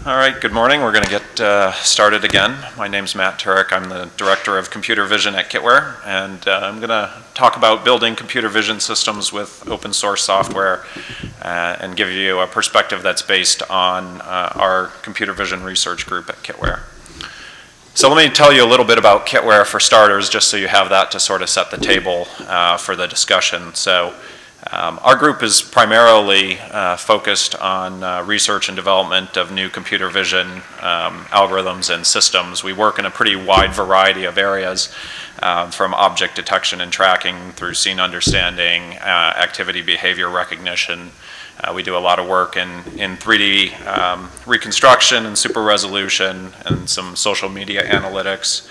All right, good morning. We're going to get started again. My name's Matt Turek. I'm the Director of Computer Vision at Kitware, and I'm going to talk about building computer vision systems with open source software and give you a perspective that's based on our computer vision research group at Kitware. So let me tell you a little bit about Kitware for starters, just so you have that to sort of set the table for the discussion. So our group is primarily focused on research and development of new computer vision algorithms and systems. We work in a pretty wide variety of areas, from object detection and tracking through scene understanding, activity behavior recognition. We do a lot of work in 3D reconstruction and super resolution and some social media analytics,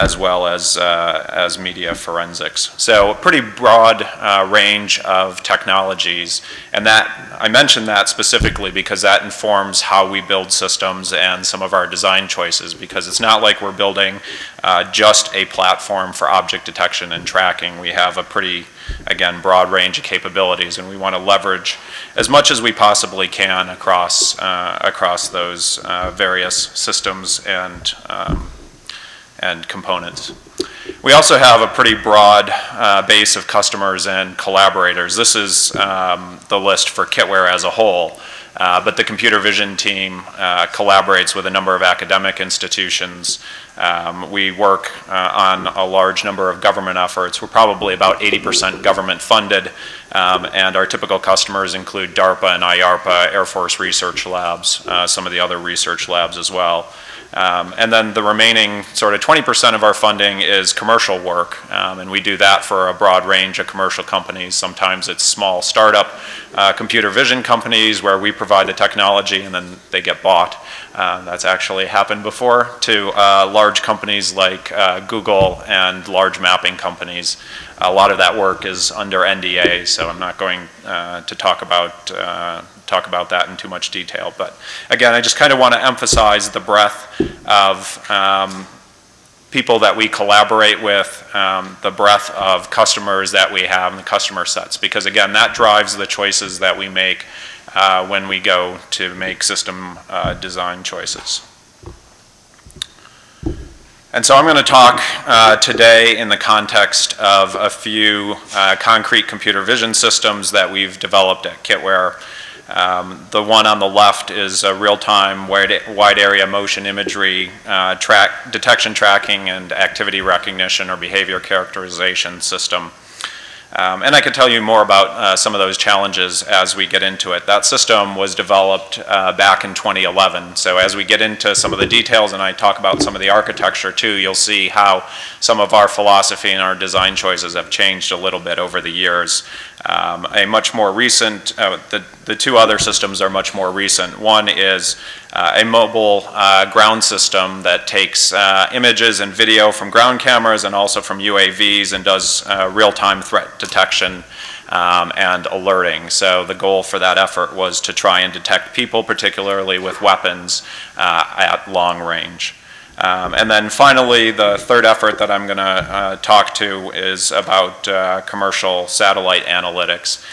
as well as media forensics. So a pretty broad range of technologies, and that I mention that specifically because that informs how we build systems and some of our design choices, because it's not like we're building just a platform for object detection and tracking. We have a pretty, again, broad range of capabilities, and we want to leverage as much as we possibly can across those various systems and components. We also have a pretty broad base of customers and collaborators. This is the list for Kitware as a whole, but the computer vision team collaborates with a number of academic institutions. We work on a large number of government efforts. We're probably about 80% government funded, and our typical customers include DARPA and IARPA, Air Force Research Labs, some of the other research labs as well. And then the remaining sort of 20% of our funding is commercial work, and we do that for a broad range of commercial companies. Sometimes it's small startup computer vision companies where we provide the technology and then they get bought. That's actually happened before, to large companies like Google and large mapping companies. A lot of that work is under NDA, so I'm not going to talk about that in too much detail. But again, I just kind of want to emphasize the breadth of people that we collaborate with, the breadth of customers that we have and the customer sets, because again, that drives the choices that we make when we go to make system design choices. And so I'm going to talk today in the context of a few concrete computer vision systems that we've developed at Kitware. The one on the left is a real-time wide area motion imagery detection, tracking, and activity recognition or behavior characterization system. And I can tell you more about some of those challenges as we get into it. That system was developed back in 2011. So as we get into some of the details and I talk about some of the architecture too, you'll see how some of our philosophy and our design choices have changed a little bit over the years. A much more recent, the two other systems are much more recent. One is a mobile ground system that takes images and video from ground cameras and also from UAVs and does real-time threat detection and alerting. So the goal for that effort was to try and detect people, particularly with weapons, at long range. And then finally, the third effort that I'm going to talk to is about commercial satellite analytics.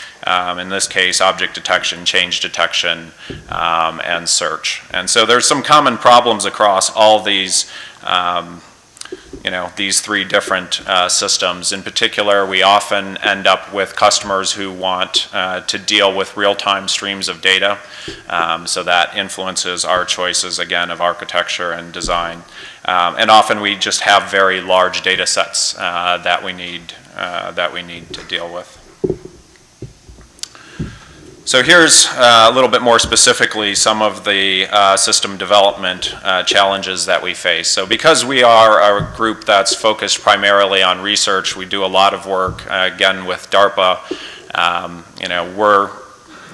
In this case, object detection, change detection, and search. And so there's some common problems across all these these three different systems. In particular, we often end up with customers who want to deal with real-time streams of data, so that influences our choices, again, of architecture and design. And often we just have very large data sets that we need to deal with. So here's a little bit more specifically some of the system development challenges that we face. So because we are a group that's focused primarily on research, we do a lot of work, again, with DARPA.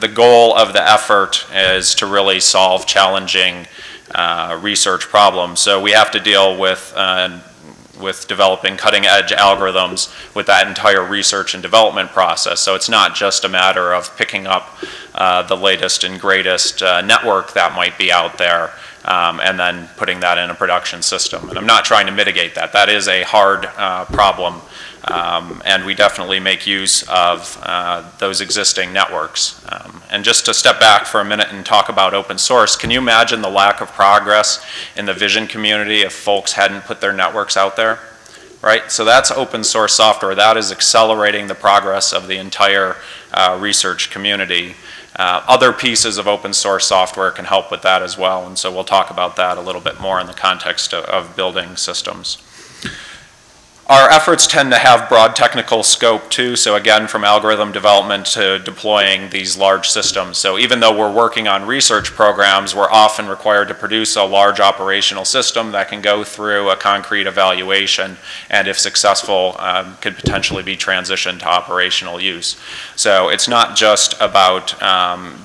The goal of the effort is to really solve challenging research problems. So we have to deal with developing cutting-edge algorithms with that entire research and development process. So it's not just a matter of picking up the latest and greatest network that might be out there. and then putting that in a production system. And I'm not trying to mitigate that. That is a hard problem, and we definitely make use of those existing networks. And just to step back for a minute and talk about open source, can you imagine the lack of progress in the vision community if folks hadn't put their networks out there? Right? So that's open source software. That is accelerating the progress of the entire research community. Other pieces of open source software can help with that as well, and so we'll talk about that a little bit more in the context of building systems. Our efforts tend to have broad technical scope too, so again, from algorithm development to deploying these large systems. So even though we're working on research programs, we're often required to produce a large operational system that can go through a concrete evaluation, and if successful, could potentially be transitioned to operational use. So it's not just about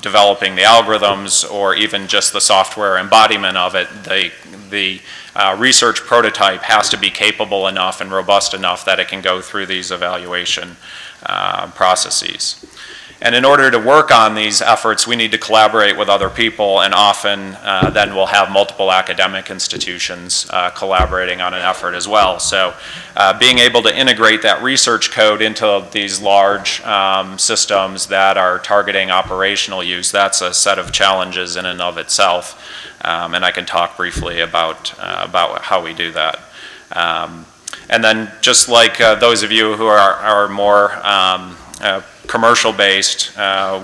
developing the algorithms or even just the software embodiment of it. The research prototype has to be capable enough and robust enough that it can go through these evaluation processes. And in order to work on these efforts, we need to collaborate with other people, and often then we'll have multiple academic institutions collaborating on an effort as well. So being able to integrate that research code into these large systems that are targeting operational use, that's a set of challenges in and of itself. And I can talk briefly about how we do that. And then just like those of you who are more commercial based,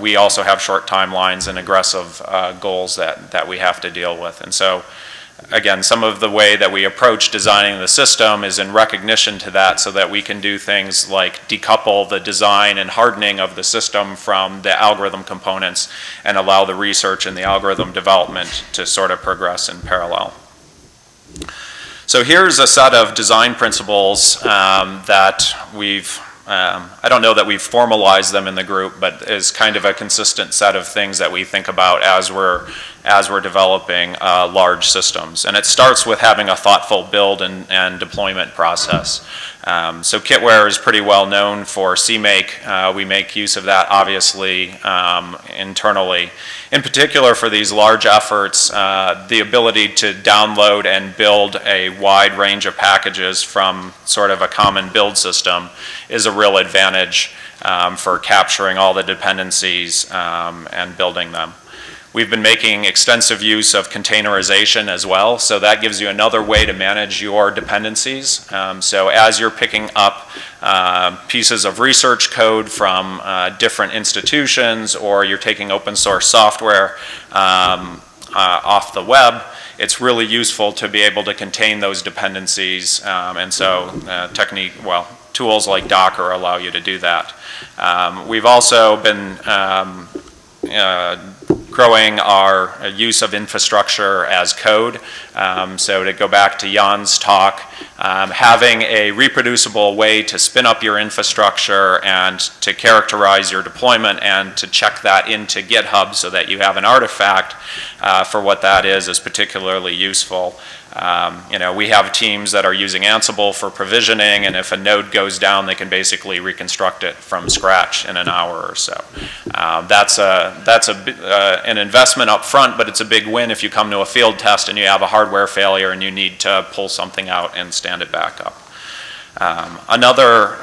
we also have short timelines and aggressive goals that we have to deal with. And so again, some of the way that we approach designing the system is in recognition to that, so that we can do things like decouple the design and hardening of the system from the algorithm components and allow the research and the algorithm development to sort of progress in parallel. So here's a set of design principles that we've I don't know that we've formalized them in the group, but is kind of a consistent set of things that we think about as we're developing large systems. And it starts with having a thoughtful build and deployment process. So kitware is pretty well known for CMake. We make use of that obviously internally. In particular for these large efforts, the ability to download and build a wide range of packages from sort of a common build system is a real advantage for capturing all the dependencies and building them. We've been making extensive use of containerization as well, so that gives you another way to manage your dependencies. So as you're picking up pieces of research code from different institutions, or you're taking open source software off the web, it's really useful to be able to contain those dependencies, and so tools like Docker allow you to do that. We've also been growing our use of infrastructure as code. So to go back to Jan's talk, having a reproducible way to spin up your infrastructure and to characterize your deployment and to check that into GitHub so that you have an artifact for what that is particularly useful. We have teams that are using Ansible for provisioning, and if a node goes down, they can basically reconstruct it from scratch in an hour or so. That's an investment up front, but it's a big win if you come to a field test and you have a hardware failure and you need to pull something out and stand it back up. Another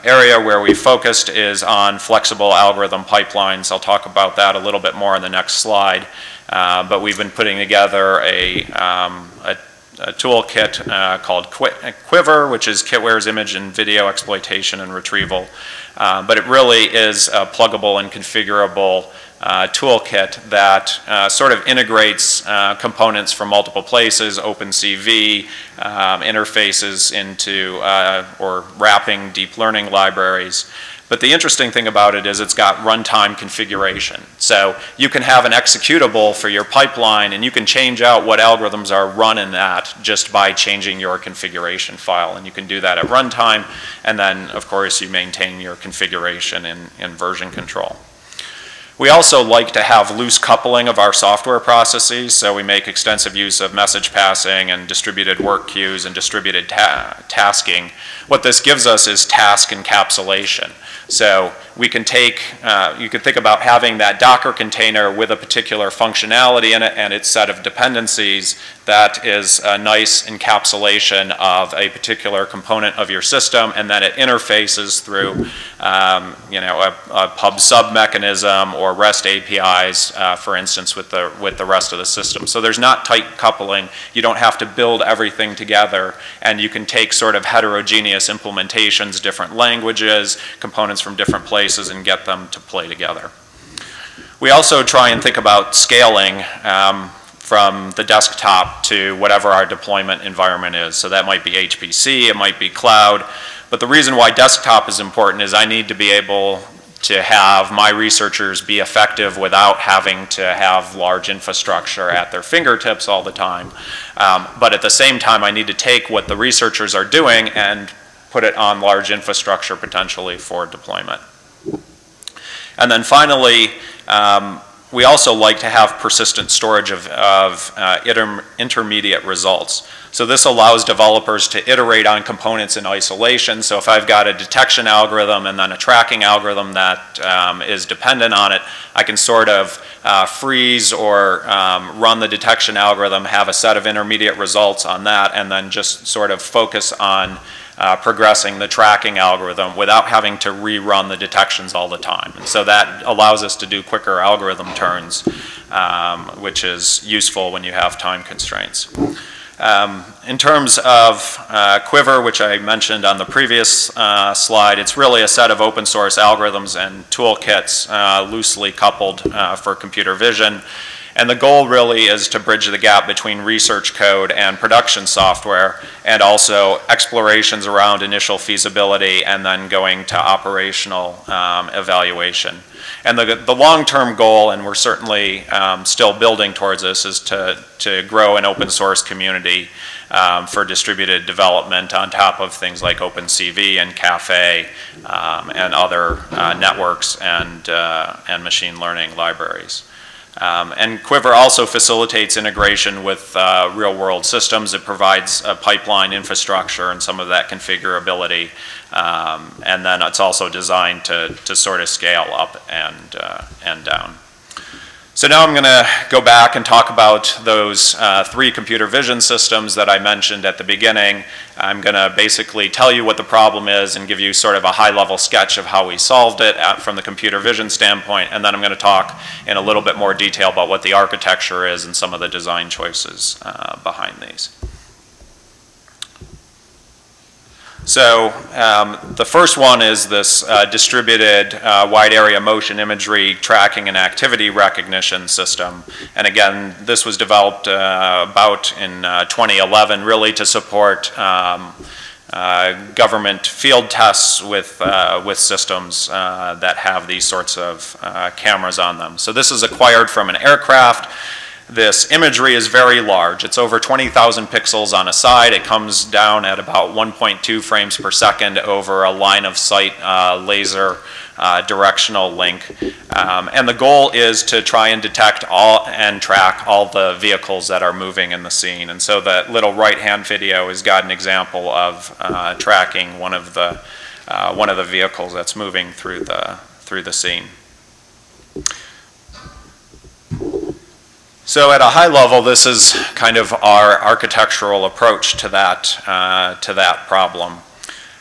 area where we focused is on flexible algorithm pipelines. I'll talk about that a little bit more in the next slide. But we've been putting together a toolkit called Quiver, which is kitware's image and video exploitation and retrieval. But it really is a pluggable and configurable toolkit that sort of integrates components from multiple places, OpenCV, interfaces into or wrapping deep learning libraries. But the interesting thing about it is it's got runtime configuration. So you can have an executable for your pipeline, and you can change out what algorithms are run in that just by changing your configuration file. And you can do that at runtime, and then, of course, you maintain your configuration in version control. We also like to have loose coupling of our software processes, so we make extensive use of message passing and distributed work queues and distributed tasking. What this gives us is task encapsulation. So we can take, you can think about having that Docker container with a particular functionality in it and its set of dependencies that is a nice encapsulation of a particular component of your system, and then it interfaces through a pub sub mechanism or REST APIs, for instance, with the rest of the system. So there's not tight coupling. You don't have to build everything together, and you can take sort of heterogeneous implementations, different languages, components from different places, and get them to play together. We also try and think about scaling from the desktop to whatever our deployment environment is. So that might be HPC, it might be cloud. But the reason why desktop is important is I need to be able to have my researchers be effective without having to have large infrastructure at their fingertips all the time. But at the same time, I need to take what the researchers are doing and put it on large infrastructure potentially for deployment. And then finally, we also like to have persistent storage of intermediate results. So this allows developers to iterate on components in isolation. So if I've got a detection algorithm and then a tracking algorithm that is dependent on it, I can sort of freeze or run the detection algorithm, have a set of intermediate results on that, and then just sort of focus on progressing the tracking algorithm without having to rerun the detections all the time. And so that allows us to do quicker algorithm turns, which is useful when you have time constraints. In terms of Quiver, which I mentioned on the previous slide, it's really a set of open source algorithms and toolkits loosely coupled for computer vision. And the goal really is to bridge the gap between research code and production software, and also explorations around initial feasibility and then going to operational evaluation. And the long-term goal, and we're certainly still building towards this, is to grow an open source community for distributed development on top of things like OpenCV and Caffe and other networks and machine learning libraries. And Quiver also facilitates integration with real-world systems. It provides a pipeline infrastructure and some of that configurability. And then it's also designed to sort of scale up and down. So now I'm going to go back and talk about those 3 computer vision systems that I mentioned at the beginning. I'm going to basically tell you what the problem is and give you sort of a high-level sketch of how we solved it from the computer vision standpoint, and then I'm going to talk in a little bit more detail about what the architecture is and some of the design choices behind these. So the first one is this distributed wide area motion imagery tracking and activity recognition system. And again, this was developed about in 2011 really to support government field tests with systems that have these sorts of cameras on them. So this is acquired from an aircraft. This imagery is very large. It's over 20,000 pixels on a side. It comes down at about 1.2 frames per second over a line of sight laser directional link. And the goal is to try and detect and track all the vehicles that are moving in the scene. And so that little right-hand video has got an example of tracking one of the vehicles that's moving through the scene. So at a high level, this is kind of our architectural approach to that problem.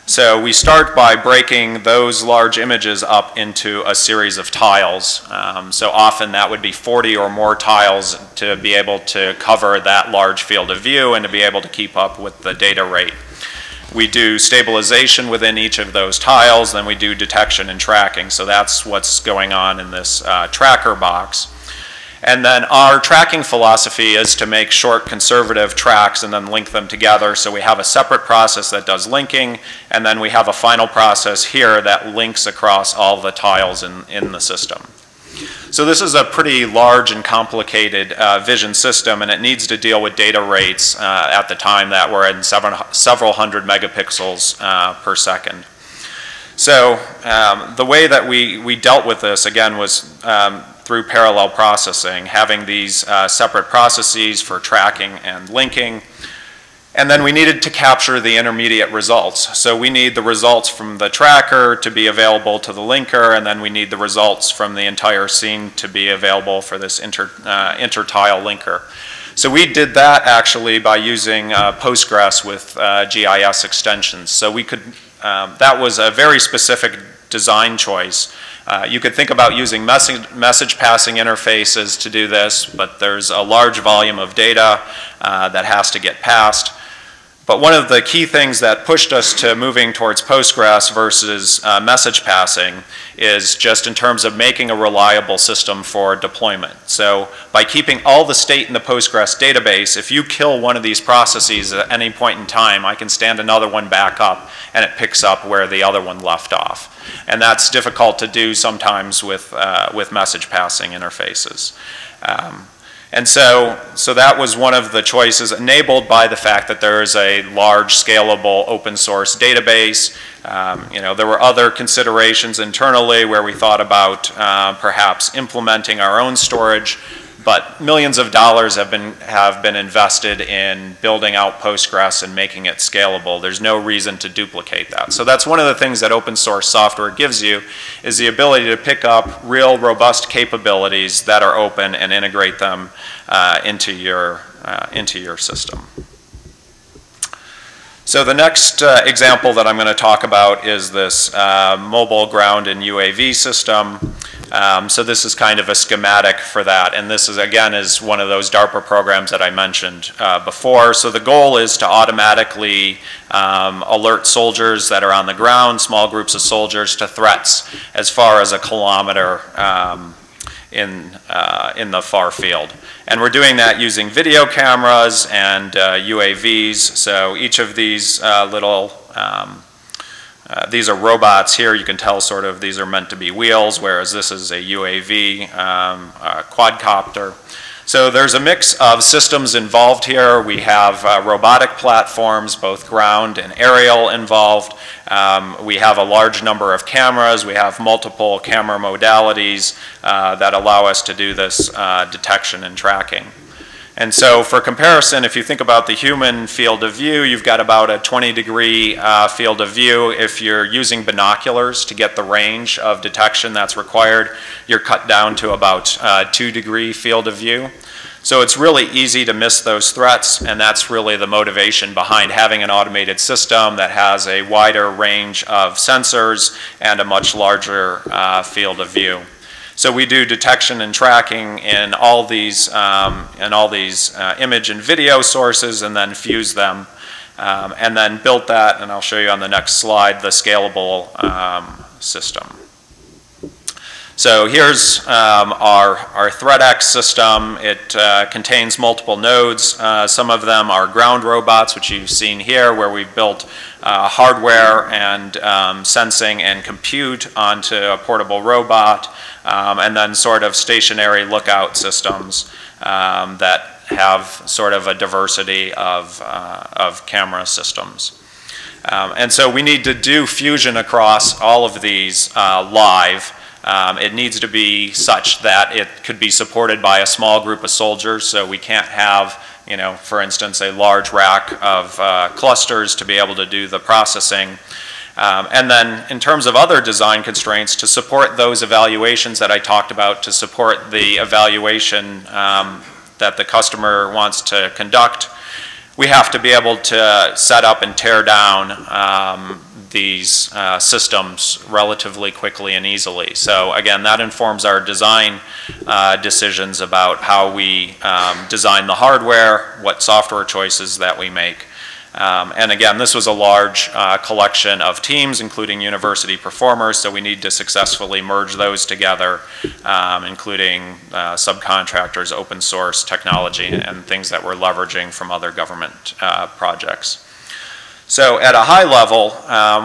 So we start by breaking those large images up into a series of tiles. So often that would be 40 or more tiles to be able to cover that large field of view and to be able to keep up with the data rate. We do stabilization within each of those tiles, then we do detection and tracking. So that's what's going on in this tracker box. And then our tracking philosophy is to make short conservative tracks and then link them together. So we have a separate process that does linking, and then we have a final process here that links across all the tiles in the system. So this is a pretty large and complicated vision system, and it needs to deal with data rates at the time that were in several hundred megapixels per second. So the way that we dealt with this, again, was through parallel processing, having these separate processes for tracking and linking. And then we needed to capture the intermediate results. So we need the results from the tracker to be available to the linker, and then we need the results from the entire scene to be available for this intertile linker. So we did that actually by using Postgres with GIS extensions. So we could, that was a very specific design choice. You could think about using message passing interfaces to do this, but there's a large volume of data that has to get passed. But one of the key things that pushed us to moving towards Postgres versus message passing is just in terms of making a reliable system for deployment. So by keeping all the state in the Postgres database, if you kill one of these processes at any point in time, I can stand another one back up and it picks up where the other one left off. And that's difficult to do sometimes with message passing interfaces. And so that was one of the choices enabled by the fact that there is a large scalable open source database. There were other considerations internally where we thought about perhaps implementing our own storage, but millions of dollars have been invested in building out Postgres and making it scalable. There's no reason to duplicate that. So that's one of the things that open source software gives you, is the ability to pick up real robust capabilities that are open and integrate them into your system. So the next example that I'm going to talk about is this mobile ground and UAV system. So this is kind of a schematic for that, and this is again is one of those DARPA programs that I mentioned before. So the goal is to automatically alert soldiers that are on the ground, small groups of soldiers, to threats as far as a kilometer in the far field. And we're doing that using video cameras and UAVs. So each of these these are robots here. You can tell sort of these are meant to be wheels, whereas this is a UAV, quadcopter. So there's a mix of systems involved here. We have robotic platforms, both ground and aerial involved. We have a large number of cameras. We have multiple camera modalities that allow us to do this detection and tracking. And so for comparison, if you think about the human field of view, you've got about a 20-degree field of view. If you're using binoculars to get the range of detection that's required, you're cut down to about 2-degree field of view. So it's really easy to miss those threats, and that's really the motivation behind having an automated system that has a wider range of sensors and a much larger field of view. So we do detection and tracking in all these image and video sources, and then fuse them, and then built that, and I'll show you on the next slide, the scalable system. So here's our ThreatX system. It contains multiple nodes. Some of them are ground robots, which you've seen here, where we've built hardware and sensing and compute onto a portable robot, and then sort of stationary lookout systems that have sort of a diversity of camera systems. And so we need to do fusion across all of these live. It needs to be such that it could be supported by a small group of soldiers, so we can't have, for instance, a large rack of clusters to be able to do the processing. And then in terms of other design constraints, to support those evaluations that I talked about, to support the evaluation that the customer wants to conduct, we have to be able to set up and tear down these systems relatively quickly and easily. So again, that informs our design decisions about how we design the hardware, what software choices that we make. And again, this was a large collection of teams, including university performers, so we need to successfully merge those together, including subcontractors, open source technology, and things that we're leveraging from other government projects. So at a high level,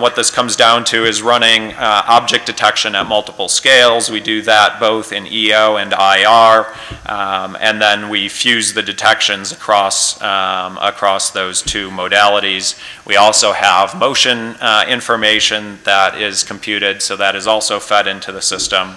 what this comes down to is running object detection at multiple scales. We do that both in EO and IR, and then we fuse the detections across those two modalities. We also have motion information that is computed, so that is also fed into the system.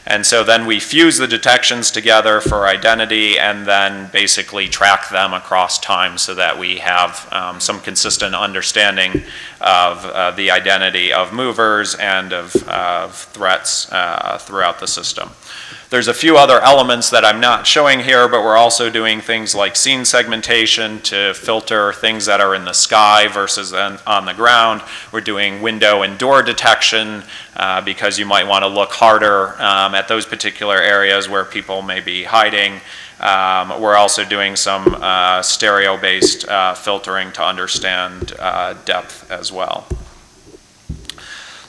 And so then we fuse the detections together for identity and then basically track them across time so that we have some consistent understanding of the identity of movers and of threats throughout the system. There's a few other elements that I'm not showing here, but we're also doing things like scene segmentation to filter things that are in the sky versus on the ground. We're doing window and door detection because you might want to look harder at those particular areas where people may be hiding. We're also doing some stereo-based filtering to understand depth as well.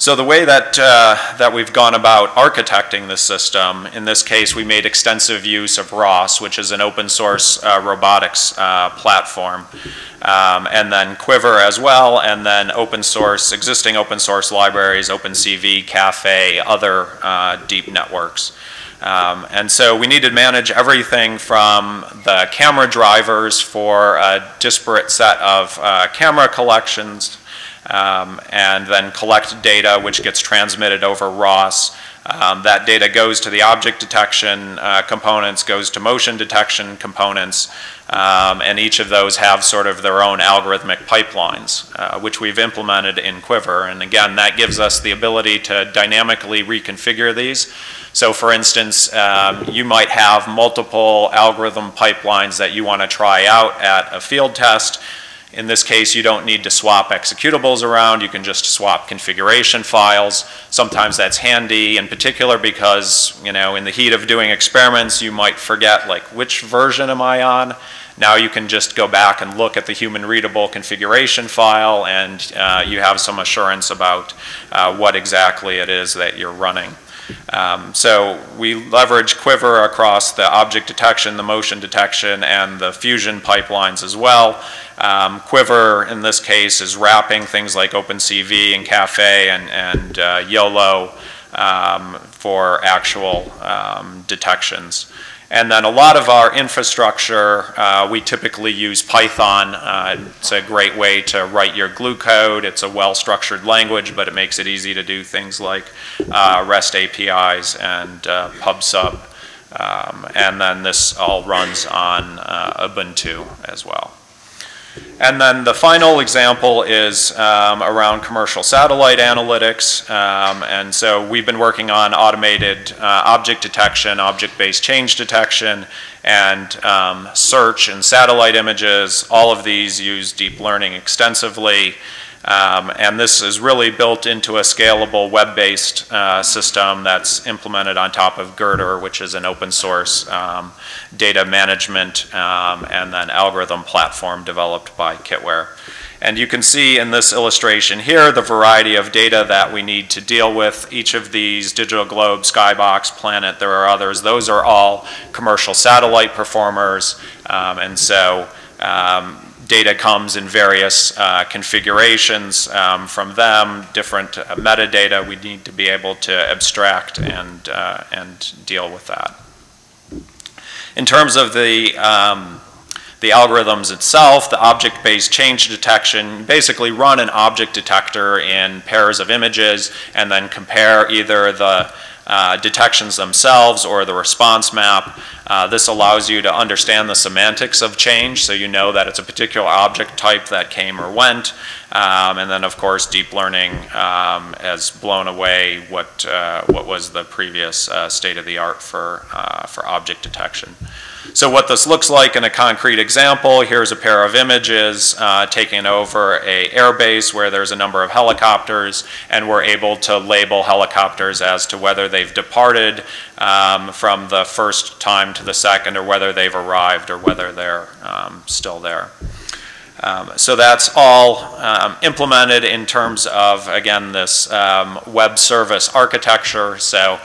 So the way that we've gone about architecting this system, in this case we made extensive use of ROS, which is an open source robotics platform, and then Quiver as well, and then existing open source libraries, OpenCV, Caffe, other deep networks. And so we need to manage everything from the camera drivers for a disparate set of camera collections, and then collect data which gets transmitted over ROS. That data goes to the object detection components, goes to motion detection components, and each of those have sort of their own algorithmic pipelines, which we've implemented in Quiver. And again, that gives us the ability to dynamically reconfigure these. So for instance, you might have multiple algorithm pipelines that you want to try out at a field test. In this case, you don't need to swap executables around. You can just swap configuration files. Sometimes that's handy, in particular because, you know, in the heat of doing experiments, you might forget, like, which version am I on? Now you can just go back and look at the human-readable configuration file, and you have some assurance about what exactly it is that you're running. So we leverage Quiver across the object detection, the motion detection, and the fusion pipelines as well. Quiver, in this case, is wrapping things like OpenCV and Caffe and YOLO for actual detections. And then a lot of our infrastructure, we typically use Python. It's a great way to write your glue code. It's a well-structured language, but it makes it easy to do things like REST APIs and PubSub. And then this all runs on Ubuntu as well. And then the final example is around commercial satellite analytics. And so we've been working on automated object detection, object-based change detection, and search in satellite images. All of these use deep learning extensively. And this is really built into a scalable web-based system that's implemented on top of Girder, which is an open source data management and then algorithm platform developed by Kitware. And you can see in this illustration here the variety of data that we need to deal with. Each of these, Digital Globe, Skybox, Planet, there are others, those are all commercial satellite performers. And so data comes in various configurations from them, different metadata. We need to be able to abstract and deal with that. In terms of the algorithms itself, the object-based change detection, basically run an object detector in pairs of images and then compare either the detections themselves or the response map. This allows you to understand the semantics of change, so you know that it's a particular object type that came or went. And then, of course, deep learning has blown away what was the previous state-of-the-art for object detection. So what this looks like in a concrete example, here's a pair of images taken over an airbase where there's a number of helicopters, and we're able to label helicopters as to whether they've departed from the first time to the second, or whether they've arrived, or whether they're still there. So that's all implemented in terms of, again, this web service architecture. So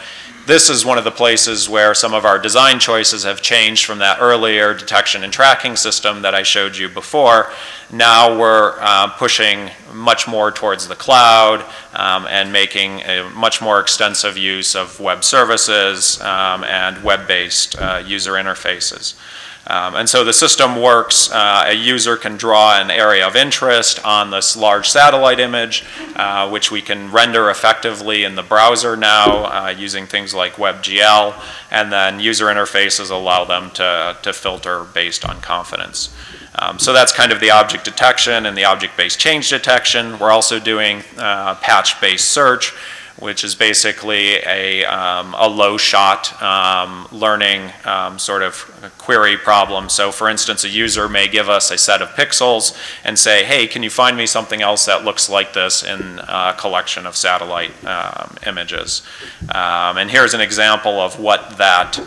this is one of the places where some of our design choices have changed from that earlier detection and tracking system that I showed you before. Now we're pushing much more towards the cloud and making a much more extensive use of web services and web-based user interfaces. And so the system works, a user can draw an area of interest on this large satellite image, which we can render effectively in the browser now using things things like WebGL, and then user interfaces allow them to filter based on confidence. So that's kind of the object detection and the object-based change detection. We're also doing patch-based search, which is basically a low-shot learning sort of query problem. So for instance, a user may give us a set of pixels and say, hey, can you find me something else that looks like this in a collection of satellite images? And here's an example of what that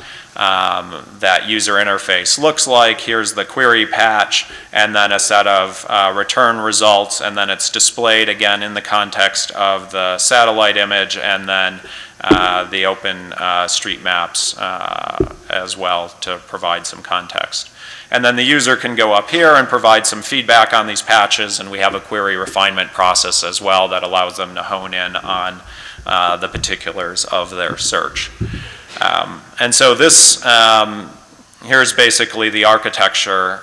user interface looks like. Here's the query patch, and then a set of return results, and then it's displayed again in the context of the satellite image, and then the open street maps as well to provide some context. And then the user can go up here and provide some feedback on these patches, and we have a query refinement process as well that allows them to hone in on the particulars of their search. And so this, here's basically the architecture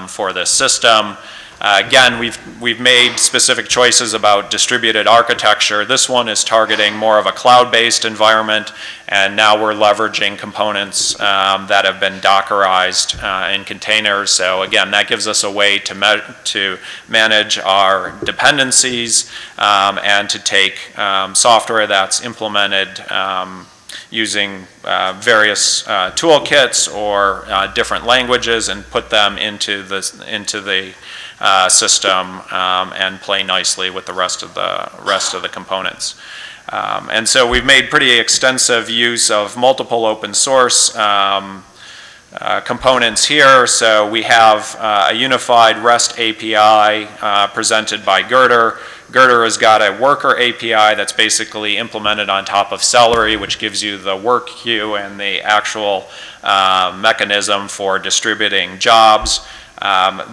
for this system. Again, we've made specific choices about distributed architecture. This one is targeting more of a cloud-based environment, and now we're leveraging components that have been Dockerized in containers. So again, that gives us a way to manage our dependencies and to take software that's implemented using various toolkits or different languages and put them into the system and play nicely with the rest of the components. And so we've made pretty extensive use of multiple open source components here. So we have a unified REST API presented by Girder. Girder has got a worker API that's basically implemented on top of Celery, which gives you the work queue and the actual mechanism for distributing jobs.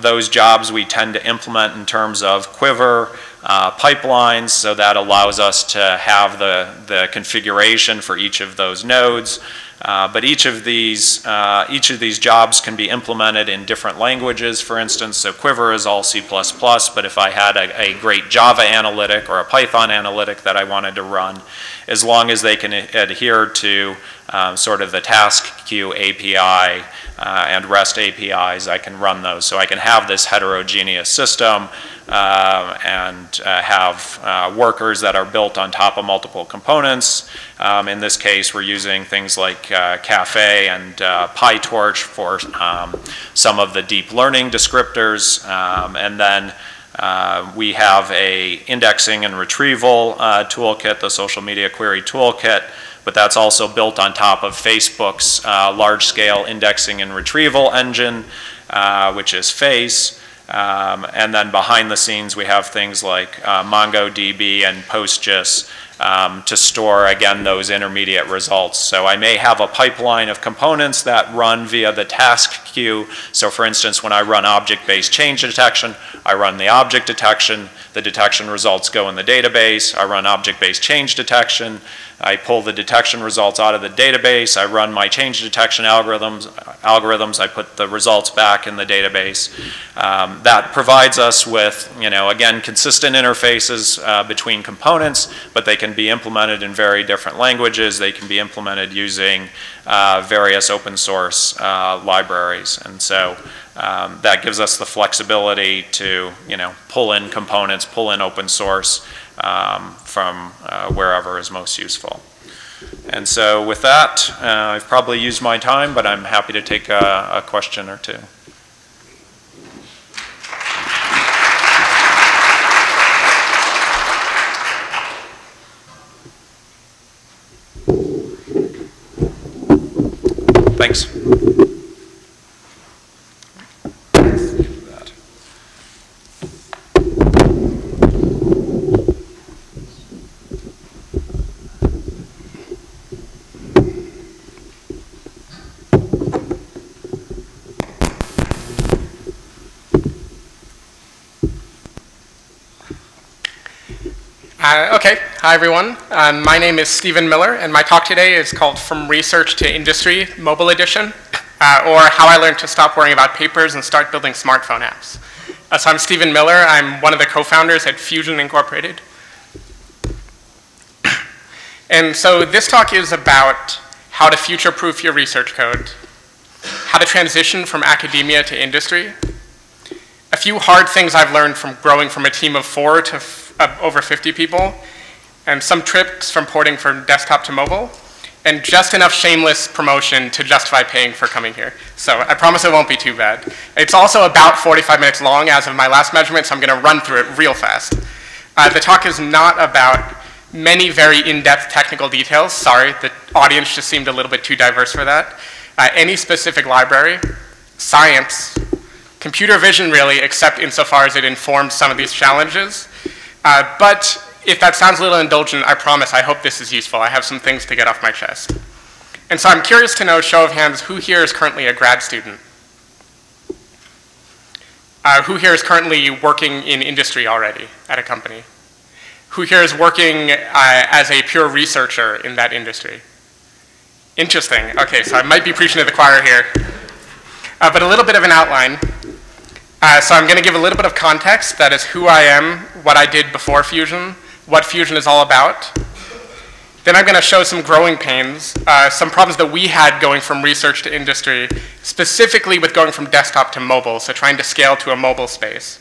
Those jobs we tend to implement in terms of Quiver pipelines, so that allows us to have the configuration for each of those nodes. But each of these jobs can be implemented in different languages, for instance. So Quiver is all C++, but if I had a great Java analytic or a Python analytic that I wanted to run, as long as they can adhere to sort of the task queue API and REST APIs, I can run those. So I can have this heterogeneous system and have workers that are built on top of multiple components. In this case, we're using things like Caffe and PyTorch for some of the deep learning descriptors. And then we have a indexing and retrieval toolkit, the social media query toolkit, but that's also built on top of Facebook's large-scale indexing and retrieval engine, which is Face. And then behind the scenes, we have things like MongoDB and PostGIS to store, again, those intermediate results. So I may have a pipeline of components that run via the task queue. So for instance, when I run object-based change detection, I run the object detection. The detection results go in the database. I run object-based change detection. I pull the detection results out of the database. I run my change detection algorithms. I put the results back in the database. That provides us with, again, consistent interfaces between components, but they can be implemented in very different languages. They can be implemented using various open source libraries. And so that gives us the flexibility to, pull in components, pull in open source from wherever is most useful. And so with that, I've probably used my time, but I'm happy to take a question or two. Thanks. Okay, hi everyone. My name is Stephen Miller, and my talk today is called From Research to Industry, Mobile Edition, or How I Learned to Stop Worrying About Papers and Start Building Smartphone Apps. So I'm Stephen Miller. I'm one of the co-founders at Fusion Incorporated. And so this talk is about how to future-proof your research code, how to transition from academia to industry, a few hard things I've learned from growing from a team of 4 to over 50 people, and some tricks from porting from desktop to mobile, and just enough shameless promotion to justify paying for coming here. So I promise it won't be too bad. It's also about 45 minutes long as of my last measurement, so I'm going to run through it real fast. The talk is not about many very in-depth technical details. Sorry, the audience just seemed a little bit too diverse for that. Any specific library, science, computer vision really, except insofar as it informs some of these challenges. But if that sounds a little indulgent, I promise, I hope this is useful. I have some things to get off my chest. And so I'm curious to know, show of hands, who here is currently a grad student? Who here is currently working in industry already at a company? Who here is working as a pure researcher in that industry? Interesting. Okay, so I might be preaching to the choir here. But a little bit of an outline. So I'm going to give a little bit of context. That is who I am, what I did before Fusion, what Fusion is all about. Then I'm going to show some growing pains, some problems that we had going from research to industry, specifically with going from desktop to mobile, so trying to scale to a mobile space.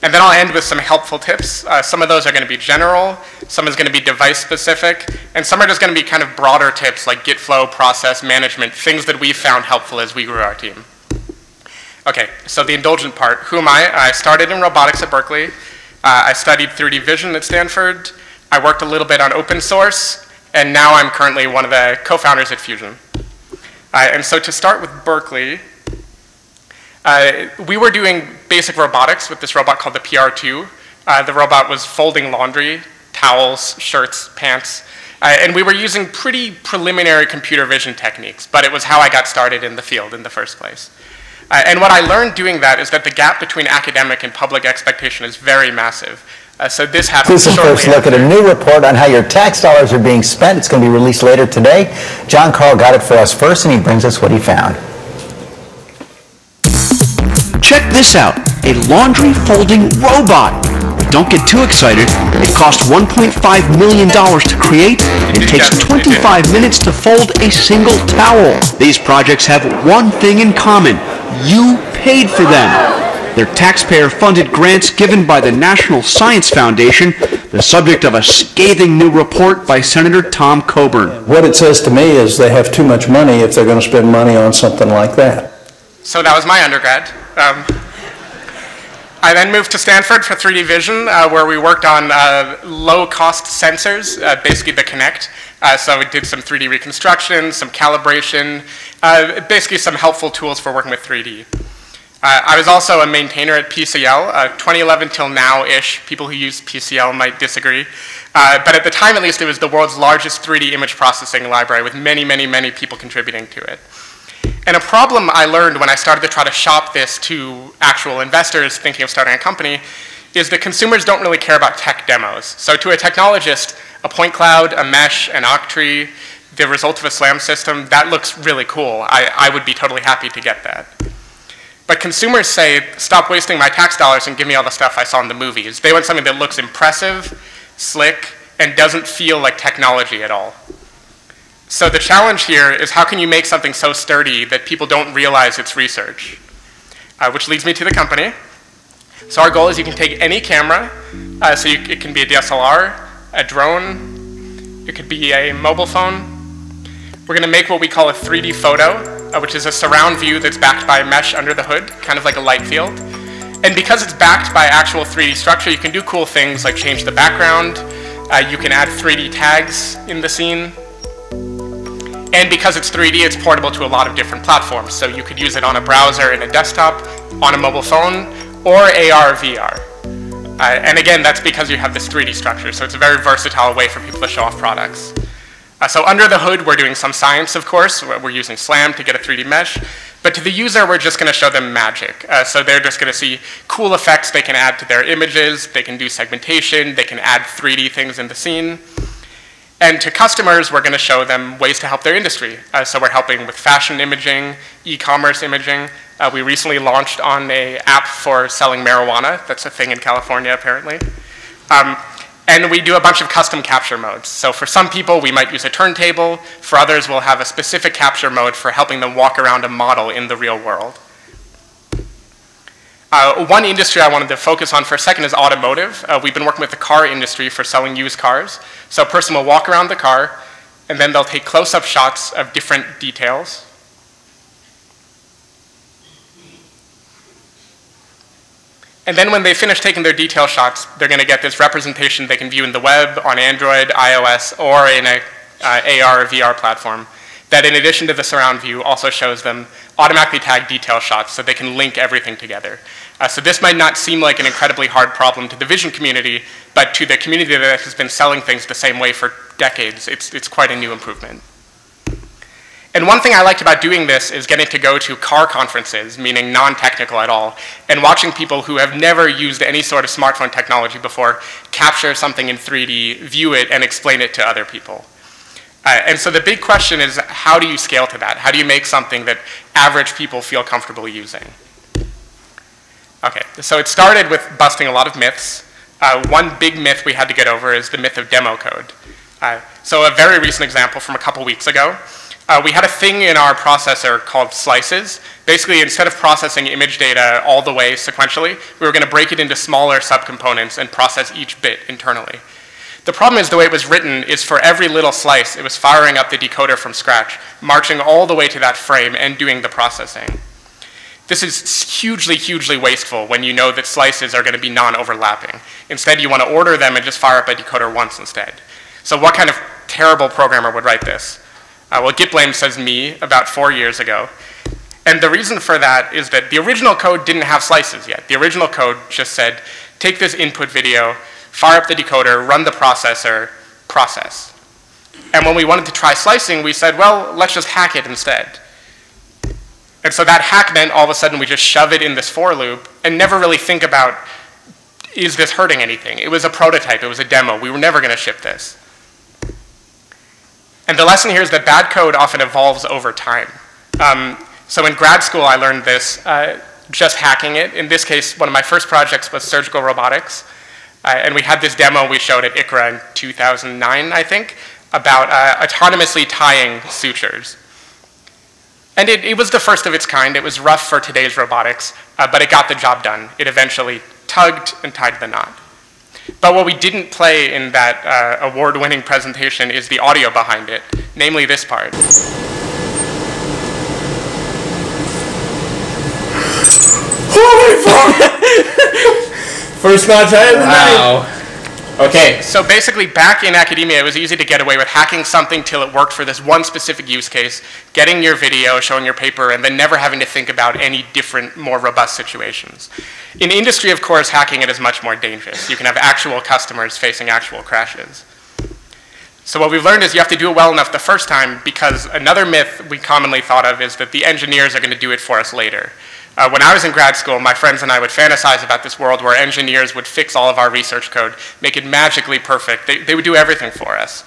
And then I'll end with some helpful tips. Some of those are going to be general, some is going to be device specific, and some are just going to be kind of broader tips like Git flow, process management, things that we found helpful as we grew our team. Okay, so the indulgent part. Who am I? I started in robotics at Berkeley. I studied 3D vision at Stanford. I worked a little bit on open source, and now I'm currently one of the co-founders at Fusion. And so to start with Berkeley, we were doing basic robotics with this robot called the PR2. The robot was folding laundry, towels, shirts, pants, and we were using pretty preliminary computer vision techniques, but it was how I got started in the field in the first place. And what I learned doing that is that the gap between academic and public expectation is very massive. So this happens Please shortly first look at a new report on how your tax dollars are being spent. It's going to be released later today. John Carl got it for us first, and he brings us what he found. Check this out, a laundry folding robot. Don't get too excited. It cost $1.5 million to create and takes 25 minutes to fold a single towel. These projects have one thing in common. You paid for them. They're taxpayer-funded grants given by the National Science Foundation, the subject of a scathing new report by Senator Tom Coburn. What it says to me is they have too much money if they're going to spend money on something like that. So that was my undergrad. I then moved to Stanford for 3D vision, where we worked on low-cost sensors, basically the Kinect. So we did some 3D reconstruction, some calibration, basically some helpful tools for working with 3D. I was also a maintainer at PCL, 2011 till now-ish. People who use PCL might disagree. But at the time, at least, it was the world's largest 3D image processing library with many, many, many people contributing to it. And a problem I learned when I started to try to shop this to actual investors thinking of starting a company is that consumers don't really care about tech demos. So to a technologist, a point cloud, a mesh, an Octree, the result of a SLAM system, that looks really cool. I would be totally happy to get that. But consumers say, stop wasting my tax dollars and give me all the stuff I saw in the movies. They want something that looks impressive, slick, and doesn't feel like technology at all. So the challenge here is how can you make something so sturdy that people don't realize it's research? Which leads me to the company. So our goal is you can take any camera, it can be a DSLR, a drone, it could be a mobile phone. We're going to make what we call a 3D photo, which is a surround view that's backed by a mesh under the hood, kind of like a light field. And because it's backed by actual 3D structure, you can do cool things like change the background, you can add 3D tags in the scene. And because it's 3D, it's portable to a lot of different platforms. So you could use it on a browser in a desktop, on a mobile phone, or AR, VR. And again, that's because you have this 3D structure. So it's a very versatile way for people to show off products. So under the hood, we're doing some science, of course. We're using SLAM to get a 3D mesh. But to the user, we're just going to show them magic. So they're just going to see cool effects they can add to their images. They can do segmentation. They can add 3D things in the scene. And to customers, we're going to show them ways to help their industry. So we're helping with fashion imaging, e-commerce imaging. We recently launched on an app for selling marijuana. That's a thing in California, apparently. And we do a bunch of custom capture modes. So for some people, we might use a turntable. For others, we'll have a specific capture mode for helping them walk around a model in the real world. One industry I wanted to focus on for a second is automotive. We've been working with the car industry for selling used cars. So a person will walk around the car, and then they'll take close-up shots of different details. And then when they finish taking their detail shots, they're going to get this representation they can view in the web, on Android, iOS, or in a AR or VR platform that, in addition to the surround view, also shows them automatically tagged detail shots so they can link everything together. So this might not seem like an incredibly hard problem to the vision community, but to the community that has been selling things the same way for decades, it's quite a new improvement. And one thing I liked about doing this is getting to go to car conferences, meaning non-technical at all, and watching people who have never used any sort of smartphone technology before capture something in 3D, view it, and explain it to other people. And so the big question is, how do you scale to that? How do you make something that average people feel comfortable using? Okay, so it started with busting a lot of myths. One big myth we had to get over is the myth of demo code. So a very recent example from a couple weeks ago. We had a thing in our processor called slices. Basically, instead of processing image data all the way sequentially, we were going to break it into smaller subcomponents and process each bit internally. The problem is the way it was written is for every little slice, it was firing up the decoder from scratch, marching all the way to that frame and doing the processing. This is hugely, hugely wasteful when you know that slices are going to be non-overlapping. Instead, you want to order them and just fire up a decoder once instead. So what kind of terrible programmer would write this? Well, Git Blame says me about 4 years ago. And the reason for that is that the original code didn't have slices yet. The original code just said, take this input video, fire up the decoder, run the processor, process. And when we wanted to try slicing, we said, well, let's just hack it instead. And so that hack meant all of a sudden we just shove it in this for loop and never really think about, is this hurting anything? It was a prototype, it was a demo, we were never going to ship this. And the lesson here is that bad code often evolves over time. So in grad school, I learned this, just hacking it. In this case, one of my first projects was surgical robotics. And we had this demo we showed at ICRA in 2009, I think, about autonomously tying sutures. And it was the first of its kind. It was rough for today's robotics, but it got the job done. It eventually tugged and tied the knot. But what we didn't play in that award-winning presentation is the audio behind it, namely this part. Holy fuck! First notch I ever made. Okay. So basically, back in academia, it was easy to get away with hacking something till it worked for this one specific use case, getting your video, showing your paper, and then never having to think about any different, more robust situations. In industry, of course, hacking it is much more dangerous. You can have actual customers facing actual crashes. So what we've learned is you have to do it well enough the first time, because another myth we commonly thought of is that the engineers are going to do it for us later. When I was in grad school, my friends and I would fantasize about this world where engineers would fix all of our research code, make it magically perfect. They would do everything for us.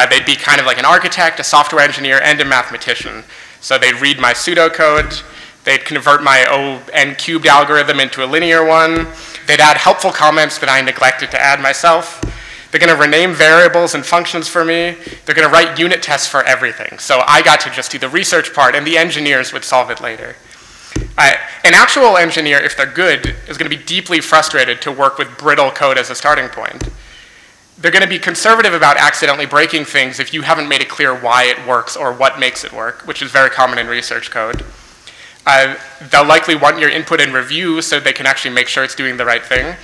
They'd be kind of like an architect, a software engineer, and a mathematician. So they'd read my pseudocode, they'd convert my n cubed algorithm into a linear one, they'd add helpful comments that I neglected to add myself. They're going to rename variables and functions for me. They're going to write unit tests for everything. So I got to just do the research part, and the engineers would solve it later. An actual engineer, if they're good, is going to be deeply frustrated to work with brittle code as a starting point. They're going to be conservative about accidentally breaking things if you haven't made it clear why it works or what makes it work, which is very common in research code. They'll likely want your input and review so they can actually make sure it's doing the right thing.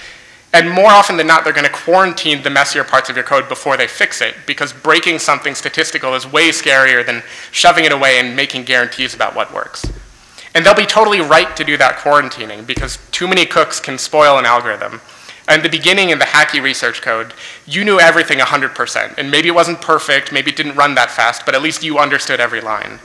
And more often than not, they're going to quarantine the messier parts of your code before they fix it, because breaking something statistical is way scarier than shoving it away and making guarantees about what works. And they'll be totally right to do that quarantining, because too many cooks can spoil an algorithm. In the beginning in the hacky research code, you knew everything 100%. And maybe it wasn't perfect, maybe it didn't run that fast, but at least you understood every line.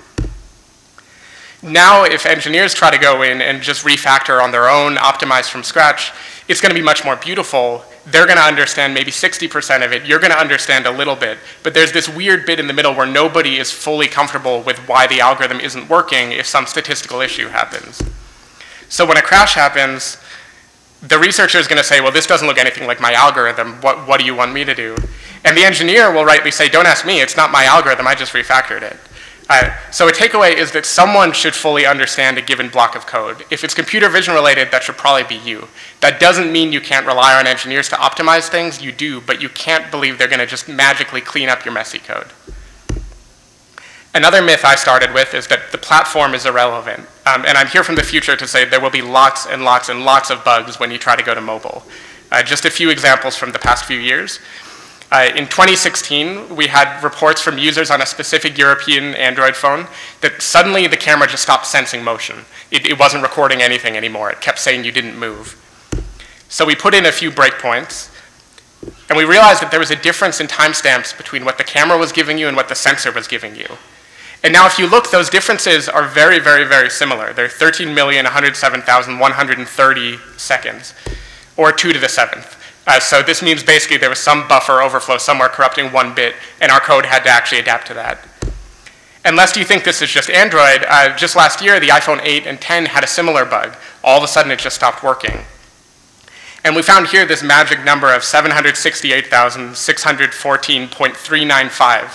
Now, if engineers try to go in and just refactor on their own, optimize from scratch, it's going to be much more beautiful. They're going to understand maybe 60% of it. You're going to understand a little bit. But there's this weird bit in the middle where nobody is fully comfortable with why the algorithm isn't working if some statistical issue happens. So when a crash happens, The researcher is going to say, well, this doesn't look anything like my algorithm. What do you want me to do? And the engineer will rightly say, don't ask me. It's not my algorithm. I just refactored it. So a takeaway is that someone should fully understand a given block of code. If it's computer vision related, that should probably be you. That doesn't mean you can't rely on engineers to optimize things. You do, but you can't believe they're going to just magically clean up your messy code. Another myth I started with is that the platform is irrelevant. And I'm here from the future to say there will be lots and lots and lots of bugs when you try to go to mobile. Just a few examples from the past few years. In 2016, we had reports from users on a specific European Android phone that suddenly the camera just stopped sensing motion. It wasn't recording anything anymore. It kept saying you didn't move. So we put in a few breakpoints, and we realized that there was a difference in timestamps between what the camera was giving you and what the sensor was giving you. And now if you look, those differences are very, very, very similar. They're 13,107,130 seconds, or 2 to the 7th. So this means basically there was some buffer overflow somewhere corrupting 1 bit, and our code had to actually adapt to that. And lest you think this is just Android, just last year the iPhone 8 and 10 had a similar bug. All of a sudden it just stopped working. And we found here this magic number of 768,614.395.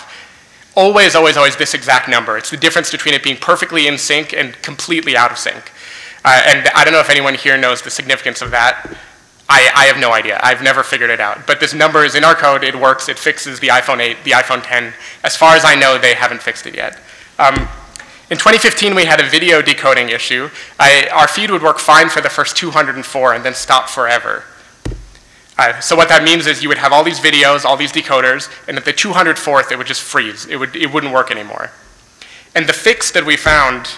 Always, always, always this exact number. It's the difference between it being perfectly in sync and completely out of sync. And I don't know if anyone here knows the significance of that. I have no idea. I've never figured it out. But this number is in our code. It works. It fixes the iPhone 8, the iPhone 10. As far as I know, they haven't fixed it yet. In 2015, we had a video decoding issue. Our feed would work fine for the first 204 and then stop forever. So what that means is you would have all these videos, all these decoders, and at the 204th, it would just freeze. It wouldn't work anymore. And the fix that we found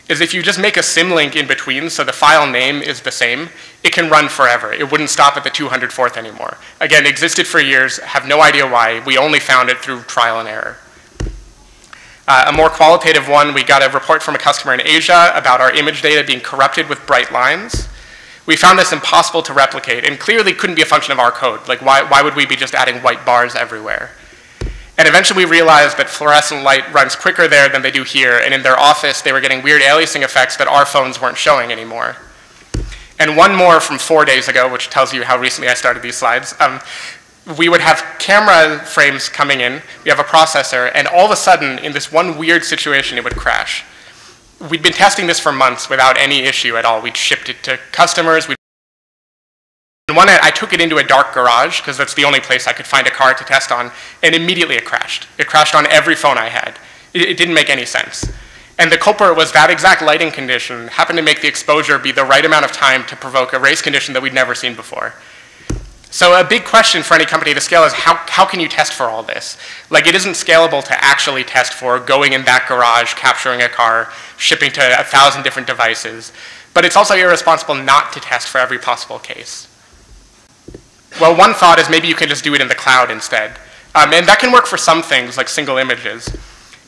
is if you just make a symlink in between so the file name is the same, it can run forever. It wouldn't stop at the 204th anymore. Again, it existed for years, have no idea why. We only found it through trial and error. A more qualitative one, we got a report from a customer in Asia about our image data being corrupted with bright lines. We found this impossible to replicate and clearly couldn't be a function of our code. Like why would we be just adding white bars everywhere? And eventually we realized that fluorescent light runs quicker there than they do here, and in their office they were getting weird aliasing effects that our phones weren't showing anymore. And one more from 4 days ago, which tells you how recently I started these slides. We would have camera frames coming in, we have a processor, and all of a sudden, in this one weird situation, it would crash. We'd been testing this for months without any issue at all. We'd shipped it to customers. And one night, I took it into a dark garage, because that's the only place I could find a car to test on, and immediately it crashed. It crashed on every phone I had. It didn't make any sense. And the culprit was that exact lighting condition happened to make the exposure be the right amount of time to provoke a race condition that we'd never seen before. So a big question for any company to scale is how can you test for all this? Like, it isn't scalable to actually test for going in that garage, capturing a car, shipping to 1,000 different devices. But it's also irresponsible not to test for every possible case. Well, one thought is maybe you can just do it in the cloud instead. And that can work for some things, like single images.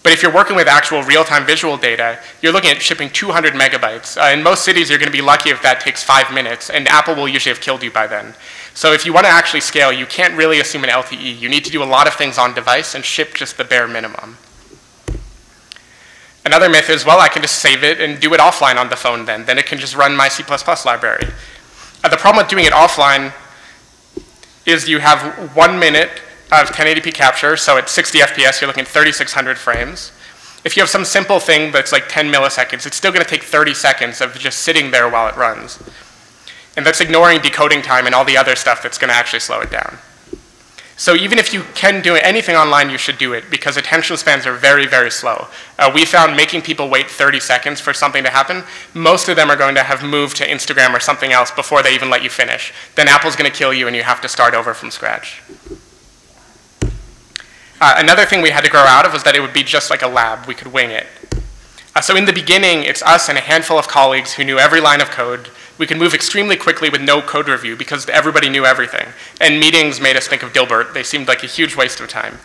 But if you're working with actual real-time visual data, you're looking at shipping 200 megabytes. In most cities, you're going to be lucky if that takes 5 minutes, and Apple will usually have killed you by then. So if you want to actually scale, you can't really assume an LTE. You need to do a lot of things on device and ship just the bare minimum. Another myth is, well, I can just save it and do it offline on the phone then. Then it can just run my C++ library. The problem with doing it offline is you have 1 minute of 1080p capture, so at 60 FPS, you're looking at 3,600 frames. If you have some simple thing that's like 10 milliseconds, it's still going to take 30 seconds of just sitting there while it runs. And that's ignoring decoding time and all the other stuff that's going to actually slow it down. So even if you can do anything online, you should do it, because attention spans are very, very slow. We found making people wait 30 seconds for something to happen, most of them are going to have moved to Instagram or something else before they even let you finish. Then Apple's going to kill you and you have to start over from scratch. Another thing we had to grow out of was that it would be just like a lab. We could wing it. So in the beginning, it's us and a handful of colleagues who knew every line of code. We could move extremely quickly with no code review because everybody knew everything. And meetings made us think of Dilbert. They seemed like a huge waste of time.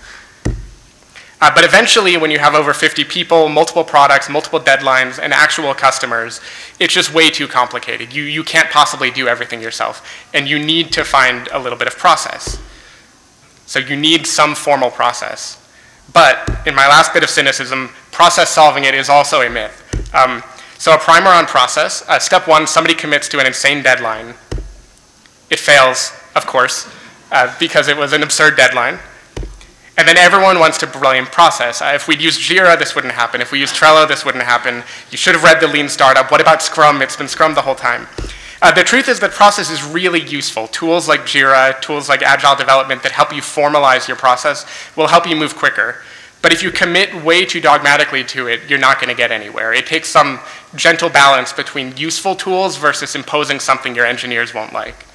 But eventually, when you have over 50 people, multiple products, multiple deadlines, and actual customers, it's just way too complicated. You can't possibly do everything yourself. And you need to find a little bit of process. So you need some formal process. But in my last bit of cynicism, process solving it is also a myth. So a primer on process. Step one, somebody commits to an insane deadline. It fails, of course, because it was an absurd deadline. And then everyone wants to blame process. If we'd used Jira, this wouldn't happen. If we used Trello, this wouldn't happen. You should have read the Lean Startup. What about Scrum? It's been Scrum the whole time. The truth is that process is really useful. Tools like Jira, tools like Agile development that help you formalize your process will help you move quicker. But if you commit way too dogmatically to it, you're not going to get anywhere. It takes some gentle balance between useful tools versus imposing something your engineers won't like.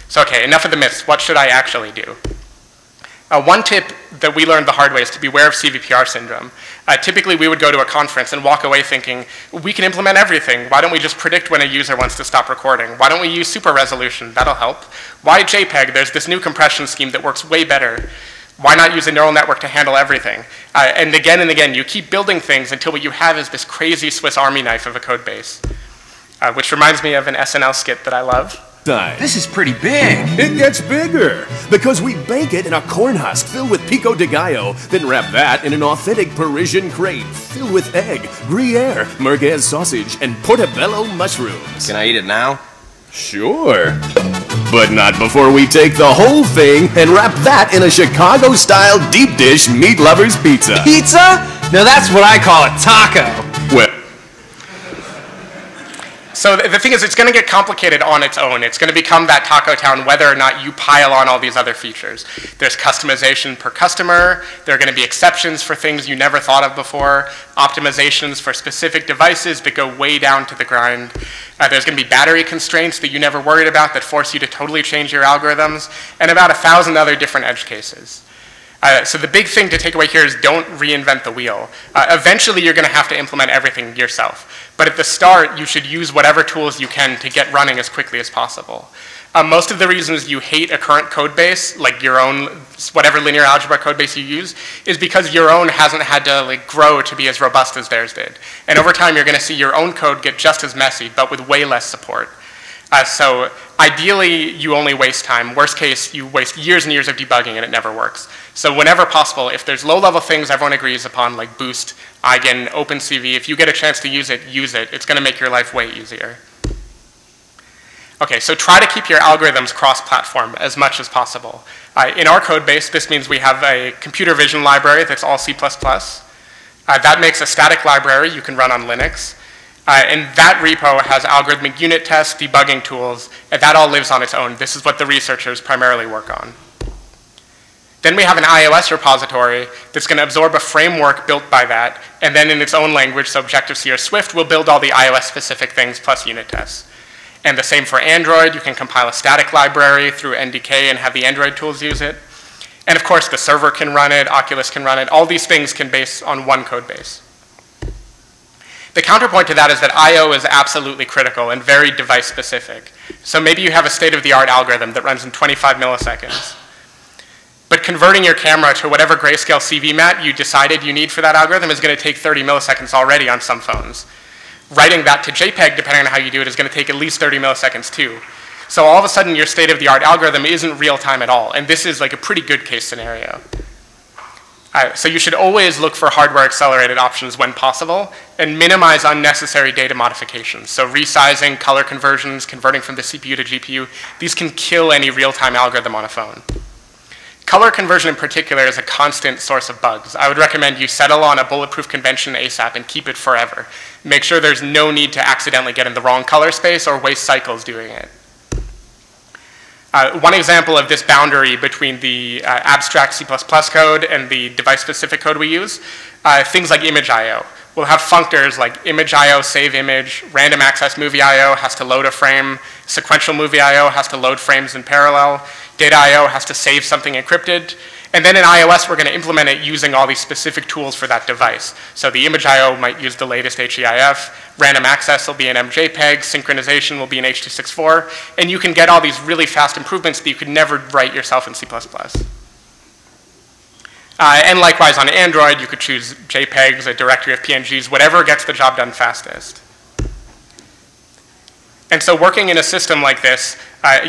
So okay, enough of the myths. What should I actually do? One tip that we learned the hard way is to beware of CVPR syndrome. Typically, we would go to a conference and walk away thinking, we can implement everything. Why don't we just predict when a user wants to stop recording? Why don't we use super resolution? That'll help. Why JPEG? There's this new compression scheme that works way better. Why not use a neural network to handle everything? And again, you keep building things until what you have is this crazy Swiss Army knife of a code base. Which reminds me of an SNL skit that I love. This is pretty big. It gets bigger because we bake it in a corn husk filled with pico de gallo, then wrap that in an authentic Parisian crepe filled with egg, Gruyere, merguez sausage, and portobello mushrooms. Can I eat it now? Sure. But not before we take the whole thing and wrap that in a Chicago-style deep dish meat lover's pizza. Pizza? Now that's what I call a taco. Well, So the thing is, it's going to get complicated on its own. It's going to become that taco town whether or not you pile on all these other features. There's customization per customer. There are going to be exceptions for things you never thought of before, optimizations for specific devices that go way down to the grind. There's going to be battery constraints that you never worried about that force you to totally change your algorithms, and about 1,000 other different edge cases. So the big thing to take away here is don't reinvent the wheel. Eventually, you're going to have to implement everything yourself. But at the start, you should use whatever tools you can to get running as quickly as possible. Most of the reasons you hate a current code base, like your own, whatever linear algebra code base you use, is because your own hasn't had to grow to be as robust as theirs did. And over time, you're going to see your own code get just as messy, but with way less support. So ideally, you only waste time. Worst case, you waste years and years of debugging and it never works. So whenever possible, if there's low-level things everyone agrees upon, like Boost, Eigen, OpenCV, if you get a chance to use it, use it. It's going to make your life way easier. Okay, so try to keep your algorithms cross-platform as much as possible. In our code base, this means we have a computer vision library that's all C++. That makes a static library you can run on Linux. And that repo has algorithmic unit tests, debugging tools, and that all lives on its own. This is what the researchers primarily work on. Then we have an iOS repository that's going to absorb a framework built by that, and then in its own language, so Objective-C or Swift, will build all the iOS-specific things plus unit tests. And the same for Android. You can compile a static library through NDK and have the Android tools use it. And of course, the server can run it, Oculus can run it. All these things can base on one code base. The counterpoint to that is that I/O is absolutely critical and very device-specific. So maybe you have a state-of-the-art algorithm that runs in 25 milliseconds. But converting your camera to whatever grayscale CV mat you decided you need for that algorithm is going to take 30 milliseconds already on some phones. Writing that to JPEG, depending on how you do it, is going to take at least 30 milliseconds too. So all of a sudden, your state-of-the-art algorithm isn't real-time at all. And this is like a pretty good case scenario. So you should always look for hardware-accelerated options when possible and minimize unnecessary data modifications. So resizing, color conversions, converting from the CPU to GPU, these can kill any real-time algorithm on a phone. Color conversion in particular is a constant source of bugs. I would recommend you settle on a bulletproof convention ASAP and keep it forever. Make sure there's no need to accidentally get in the wrong color space or waste cycles doing it. One example of this boundary between the abstract C++ code and the device-specific code we use, things like image I/O. We'll have functors like image I/O, save image, random access movie I/O has to load a frame, sequential movie I/O has to load frames in parallel, data I/O has to save something encrypted, and then in iOS we're going to implement it using all these specific tools for that device. So the image I/O might use the latest HEIF, random access will be in MJPEG, synchronization will be in H.264, and you can get all these really fast improvements that you could never write yourself in C++. And likewise on Android, you could choose JPEGs, a directory of PNGs, whatever gets the job done fastest. And so working in a system like this,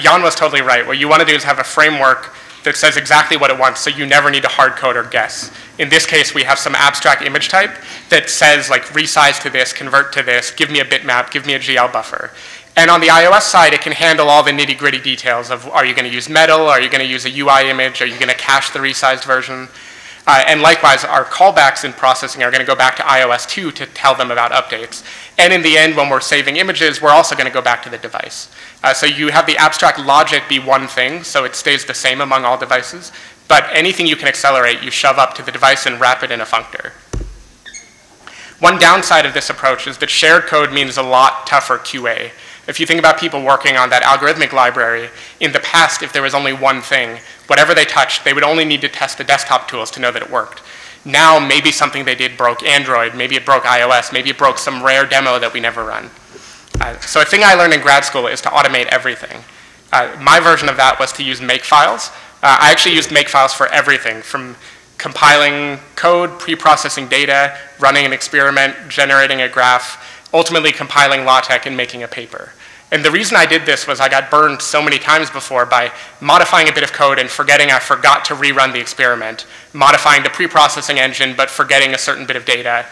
Jan was totally right. What you want to do is have a framework that says exactly what it wants, so you never need to hard code or guess. In this case, we have some abstract image type that says like resize to this, convert to this, give me a bitmap, give me a GL buffer. And on the iOS side, it can handle all the nitty-gritty details of, are you going to use metal, are you going to use a UI image, are you going to cache the resized version? And likewise, our callbacks in processing are going to go back to iOS 2 to tell them about updates. And in the end, when we're saving images, we're also going to go back to the device. So you have the abstract logic be one thing, so it stays the same among all devices. But anything you can accelerate, you shove up to the device and wrap it in a functor. One downside of this approach is that shared code means a lot tougher QA. If you think about people working on that algorithmic library, in the past, if there was only one thing, whatever they touched, they would only need to test the desktop tools to know that it worked. Now, maybe something they did broke Android, maybe it broke iOS, maybe it broke some rare demo that we never run. So a thing I learned in grad school is to automate everything. My version of that was to use makefiles. I actually used makefiles for everything, from compiling code, pre-processing data, running an experiment, generating a graph, ultimately compiling LaTeX and making a paper. And the reason I did this was I got burned so many times before by modifying a bit of code and forgetting I forgot to rerun the experiment, modifying the pre-processing engine but forgetting a certain bit of data.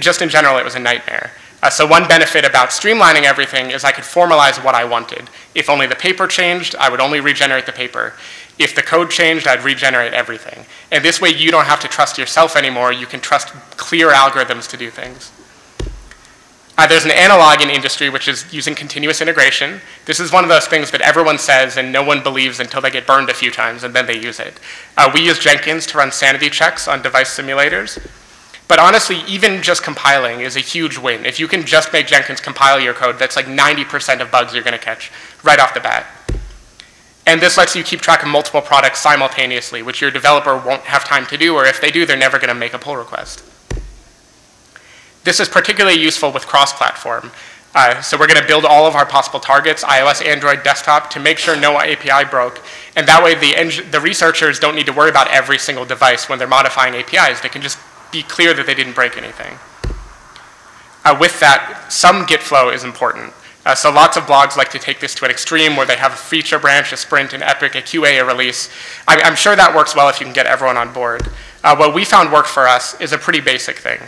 Just in general, it was a nightmare. So one benefit about streamlining everything is I could formalize what I wanted. If only the paper changed, I would only regenerate the paper. If the code changed, I'd regenerate everything. And this way, you don't have to trust yourself anymore. You can trust clear algorithms to do things. There's an analog in industry, which is using continuous integration. This is one of those things that everyone says and no one believes until they get burned a few times and then they use it. We use Jenkins to run sanity checks on device simulators. But honestly, even just compiling is a huge win. If you can just make Jenkins compile your code, that's like 90% of bugs you're going to catch right off the bat. And this lets you keep track of multiple products simultaneously, which your developer won't have time to do, or if they do, they're never going to make a pull request. This is particularly useful with cross-platform. So we're going to build all of our possible targets, iOS, Android, desktop, to make sure no API broke. And that way the researchers don't need to worry about every single device when they're modifying APIs. They can just be clear that they didn't break anything. With that, some Git flow is important. So lots of blogs like to take this to an extreme where they have a feature branch, a sprint, an epic, a QA, a release. I'm sure that works well if you can get everyone on board. What we found worked for us is a pretty basic thing.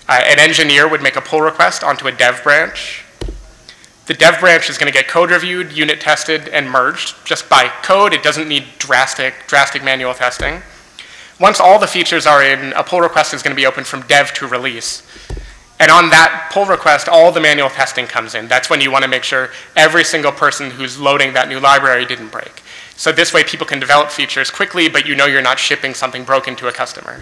An engineer would make a pull request onto a dev branch. The dev branch is going to get code reviewed, unit tested, and merged just by code. It doesn't need drastic manual testing. Once all the features are in, a pull request is going to be opened from dev to release. And on that pull request, all the manual testing comes in. That's when you want to make sure every single person who's loading that new library didn't break. So this way people can develop features quickly, but you know you're not shipping something broken to a customer.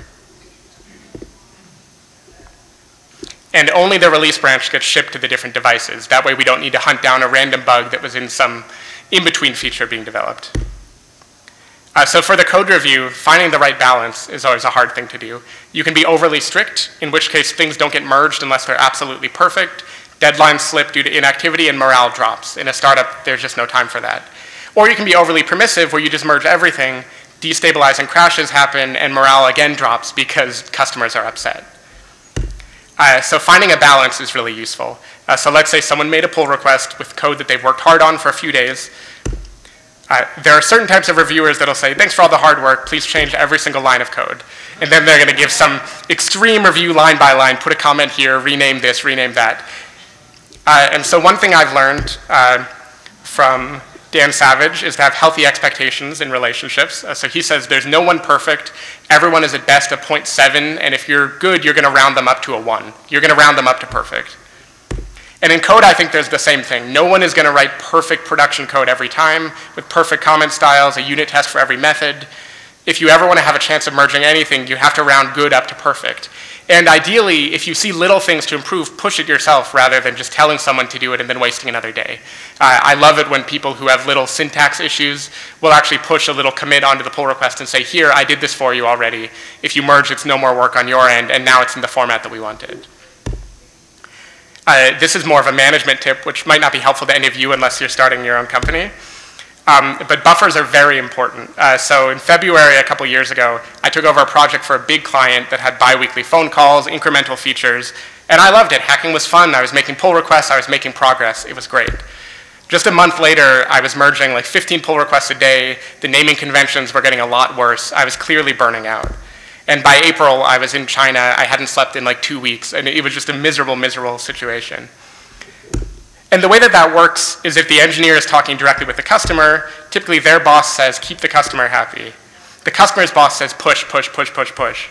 And only the release branch gets shipped to the different devices. That way we don't need to hunt down a random bug that was in some in-between feature being developed. So for the code review, finding the right balance is always a hard thing to do. You can be overly strict, in which case things don't get merged unless they're absolutely perfect. Deadlines slip due to inactivity and morale drops. In a startup, there's just no time for that. Or you can be overly permissive where you just merge everything, destabilizing crashes happen, and morale again drops because customers are upset. So finding a balance is really useful. So let's say someone made a pull request with code that they've worked hard on for a few days. There are certain types of reviewers that'll say, thanks for all the hard work, please change every single line of code. And then they're going to give some extreme review line by line, put a comment here, rename this, rename that. And so one thing I've learned from Dan Savage is to have healthy expectations in relationships. So he says there's no one perfect. Everyone is at best a 0.7, and if you're good, you're going to round them up to a 1. You're going to round them up to perfect. And in code, I think there's the same thing. No one is going to write perfect production code every time with perfect comment styles, a unit test for every method. If you ever want to have a chance of merging anything, you have to round good up to perfect. And ideally, if you see little things to improve, push it yourself rather than just telling someone to do it and then wasting another day. I love it when people who have little syntax issues will actually push a little commit onto the pull request and say, here, I did this for you already. If you merge, it's no more work on your end, and now it's in the format that we wanted. This is more of a management tip, which might not be helpful to any of you unless you're starting your own company. But buffers are very important. So in February, a couple years ago, I took over a project for a big client that had bi-weekly phone calls, incremental features, and I loved it. Hacking was fun. I was making pull requests. I was making progress. It was great. Just a month later, I was merging like 15 pull requests a day. The naming conventions were getting a lot worse. I was clearly burning out. And by April, I was in China. I hadn't slept in like 2 weeks, and it was just a miserable, miserable situation. And the way that that works is if the engineer is talking directly with the customer, typically their boss says, keep the customer happy. The customer's boss says, push, push, push, push, push.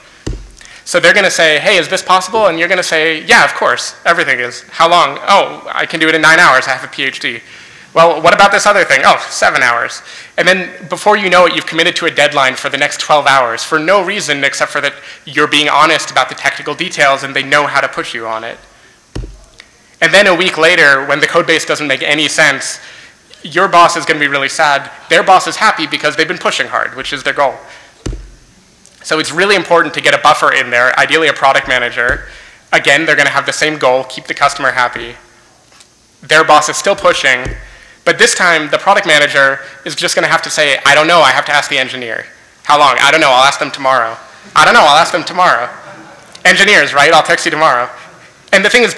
So they're going to say, hey, is this possible? And you're going to say, yeah, of course, everything is. How long? Oh, I can do it in 9 hours. I have a PhD. Well, what about this other thing? Oh, 7 hours. And then before you know it, you've committed to a deadline for the next 12 hours for no reason except for that you're being honest about the technical details and they know how to push you on it. And then a week later, when the code base doesn't make any sense, your boss is going to be really sad. Their boss is happy because they've been pushing hard, which is their goal. So it's really important to get a buffer in there, ideally a product manager. Again, they're going to have the same goal, keep the customer happy. Their boss is still pushing, but this time the product manager is just going to have to say, I don't know, I have to ask the engineer. How long? I don't know, I'll ask them tomorrow. I don't know, I'll ask them tomorrow. Engineers, right? I'll text you tomorrow. And the thing is,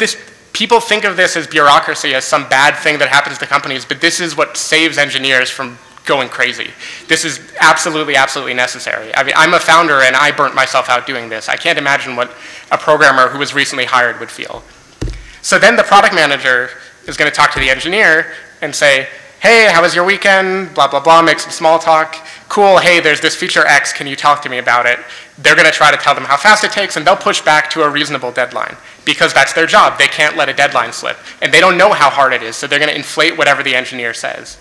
people think of this as bureaucracy, as some bad thing that happens to companies, but this is what saves engineers from going crazy. This is absolutely, absolutely necessary. I mean, I'm a founder and I burnt myself out doing this. I can't imagine what a programmer who was recently hired would feel. So then the product manager is going to talk to the engineer and say, hey, how was your weekend? Blah, blah, blah, make some small talk. Cool, hey, there's this feature X, can you talk to me about it? They're going to try to tell them how fast it takes, and they'll push back to a reasonable deadline, because that's their job. They can't let a deadline slip. And they don't know how hard it is, so they're going to inflate whatever the engineer says.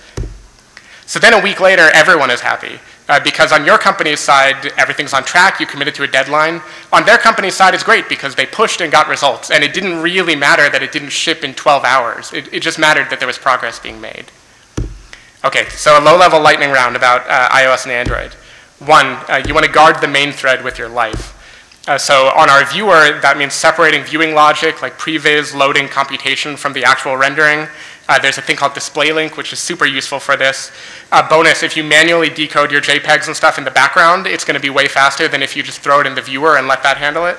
So then a week later, everyone is happy, because on your company's side, everything's on track, you committed to a deadline. On their company's side, it's great, because they pushed and got results, and it didn't really matter that it didn't ship in 12 hours. It just mattered that there was progress being made. Okay, so a low-level lightning round about iOS and Android. One, you want to guard the main thread with your life. So on our viewer, that means separating viewing logic, like previs, loading, computation from the actual rendering. There's a thing called display link, which is super useful for this. Bonus, if you manually decode your JPEGs and stuff in the background, it's going to be way faster than if you just throw it in the viewer and let that handle it.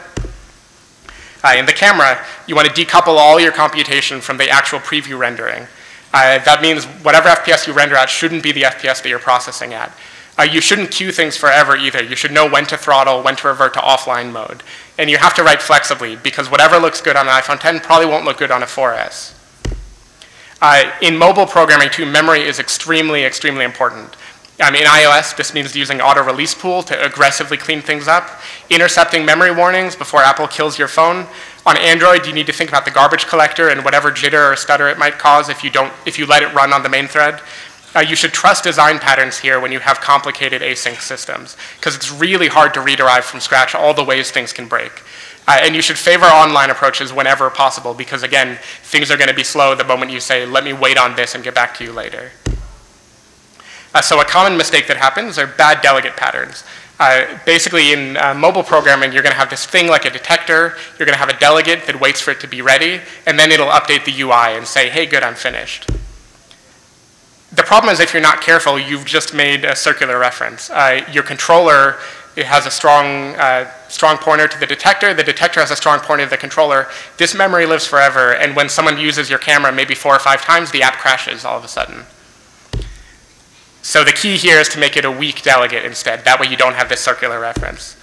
In the camera, you want to decouple all your computation from the actual preview rendering. That means whatever FPS you render at shouldn't be the FPS that you're processing at. You shouldn't queue things forever either. You should know when to throttle, when to revert to offline mode. And you have to write flexibly, because whatever looks good on an iPhone 10 probably won't look good on a 4S. In mobile programming too, memory is extremely, extremely important. In iOS, this means using auto-release pool to aggressively clean things up, intercepting memory warnings before Apple kills your phone. On Android, you need to think about the garbage collector and whatever jitter or stutter it might cause if you let it run on the main thread. You should trust design patterns here when you have complicated async systems, because it's really hard to rederive from scratch all the ways things can break. And you should favor online approaches whenever possible, because again, things are going to be slow the moment you say, let me wait on this and get back to you later. So a common mistake that happens are bad delegate patterns. Basically in mobile programming, you're going to have this thing like a detector, you're going to have a delegate that waits for it to be ready, and then it'll update the UI and say, hey, good, I'm finished. The problem is if you're not careful, you've just made a circular reference. Your controller, it has a strong pointer to the detector has a strong pointer to the controller. This memory lives forever, and when someone uses your camera maybe 4 or 5 times, the app crashes all of a sudden. So the key here is to make it a weak delegate instead. That way you don't have this circular reference.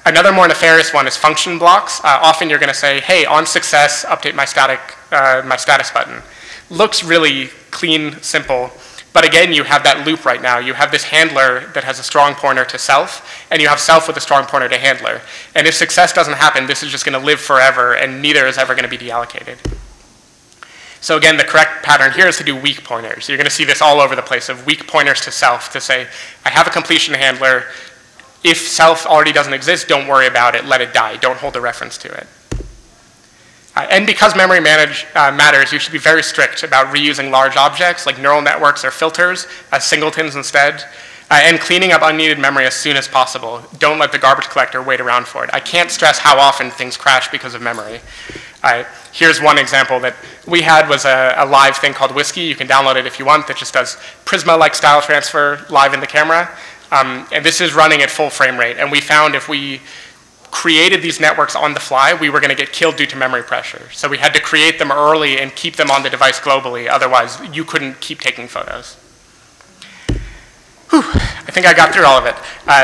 Another more nefarious one is function blocks. Often you're going to say, hey, on success, update my status button. Looks really clean, simple. But again, you have that loop right now. You have this handler that has a strong pointer to self, and you have self with a strong pointer to handler. And if success doesn't happen, this is just going to live forever, and neither is ever going to be deallocated. So again, the correct pattern here is to do weak pointers. You're going to see this all over the place, of weak pointers to self, to say, I have a completion handler. If self already doesn't exist, don't worry about it. Let it die. Don't hold a reference to it. And because memory matters, you should be very strict about reusing large objects like neural networks or filters as singletons instead, and cleaning up unneeded memory as soon as possible. Don't let the garbage collector wait around for it. I can't stress how often things crash because of memory. Here's one example that we had was a live thing called Whiskey. You can download it if you want, that just does Prisma-like style transfer live in the camera. And this is running at full frame rate. And we found if we created these networks on the fly, we were going to get killed due to memory pressure. So we had to create them early and keep them on the device globally. Otherwise, you couldn't keep taking photos. Whew, I think I got through all of it.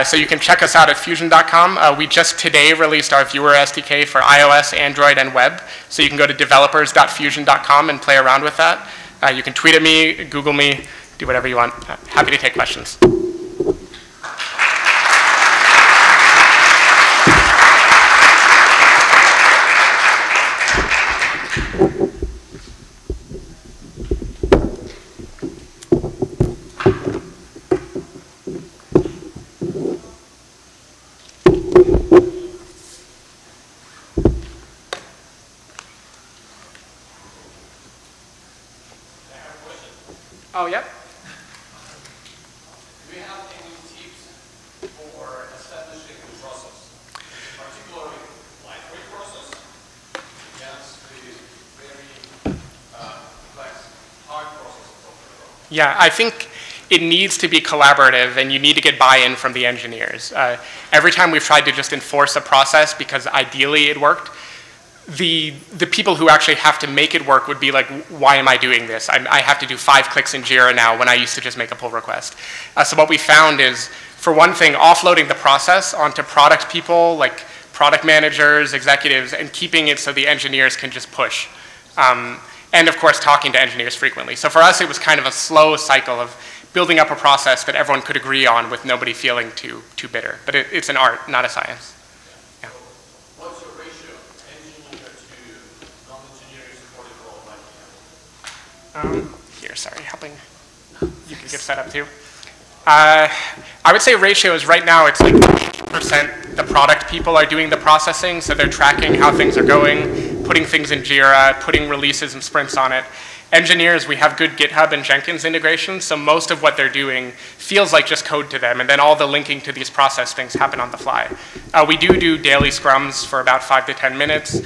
So you can check us out at fusion.com. We just today released our Viewer SDK for iOS, Android, and web. So you can go to developers.fusion.com and play around with that. You can tweet at me, Google me, do whatever you want. Happy to take questions. Oh, yep. Do we have any tips for establishing the process, particularly lightweight process against the very complex hard process? Yeah, I think it needs to be collaborative, and you need to get buy-in from the engineers. Every time we've tried to just enforce a process because ideally it worked, the people who actually have to make it work would be like, why am I doing this? I have to do 5 clicks in Jira now when I used to just make a pull request. So what we found is, for one thing, offloading the process onto product people, like product managers, executives, and keeping it so the engineers can just push. And of course, talking to engineers frequently. So for us, it was kind of a slow cycle of building up a process that everyone could agree on with nobody feeling too bitter. But it's an art, not a science. Yeah. What's your ratio, engineer to non-engineering supported role? Here, sorry, helping. You can get set up too. I would say ratio is right now it's like 80% the product people are doing the processing, so they're tracking how things are going, putting things in Jira, putting releases and sprints on it. Engineers, we have good GitHub and Jenkins integration, so most of what they're doing feels like just code to them, and then all the linking to these process things happen on the fly. We do daily scrums for about 5 to 10 minutes.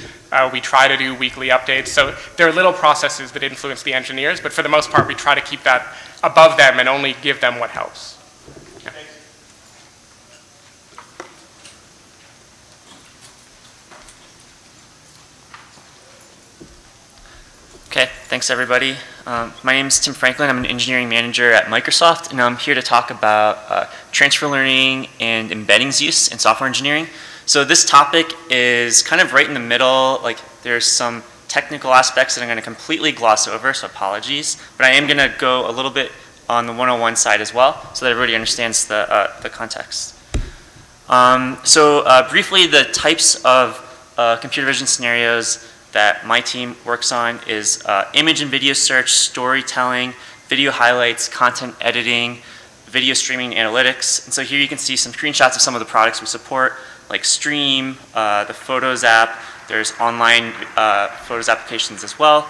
We try to do weekly updates, so there are little processes that influence the engineers, but for the most part, we try to keep that above them and only give them what helps. Yeah. Okay, thanks everybody. My name is Tim Franklin. I'm an engineering manager at Microsoft, and I'm here to talk about transfer learning and embeddings use in software engineering. So this topic is kind of right in the middle. Like, there's some technical aspects that I'm going to completely gloss over, so apologies. But I am going to go a little bit on the 101 side as well, so that everybody understands the context. Briefly, the types of computer vision scenarios that my team works on is image and video search, storytelling, video highlights, content editing, video streaming analytics. And so here you can see some screenshots of some of the products we support, like Stream, the Photos app. There's online Photos applications as well.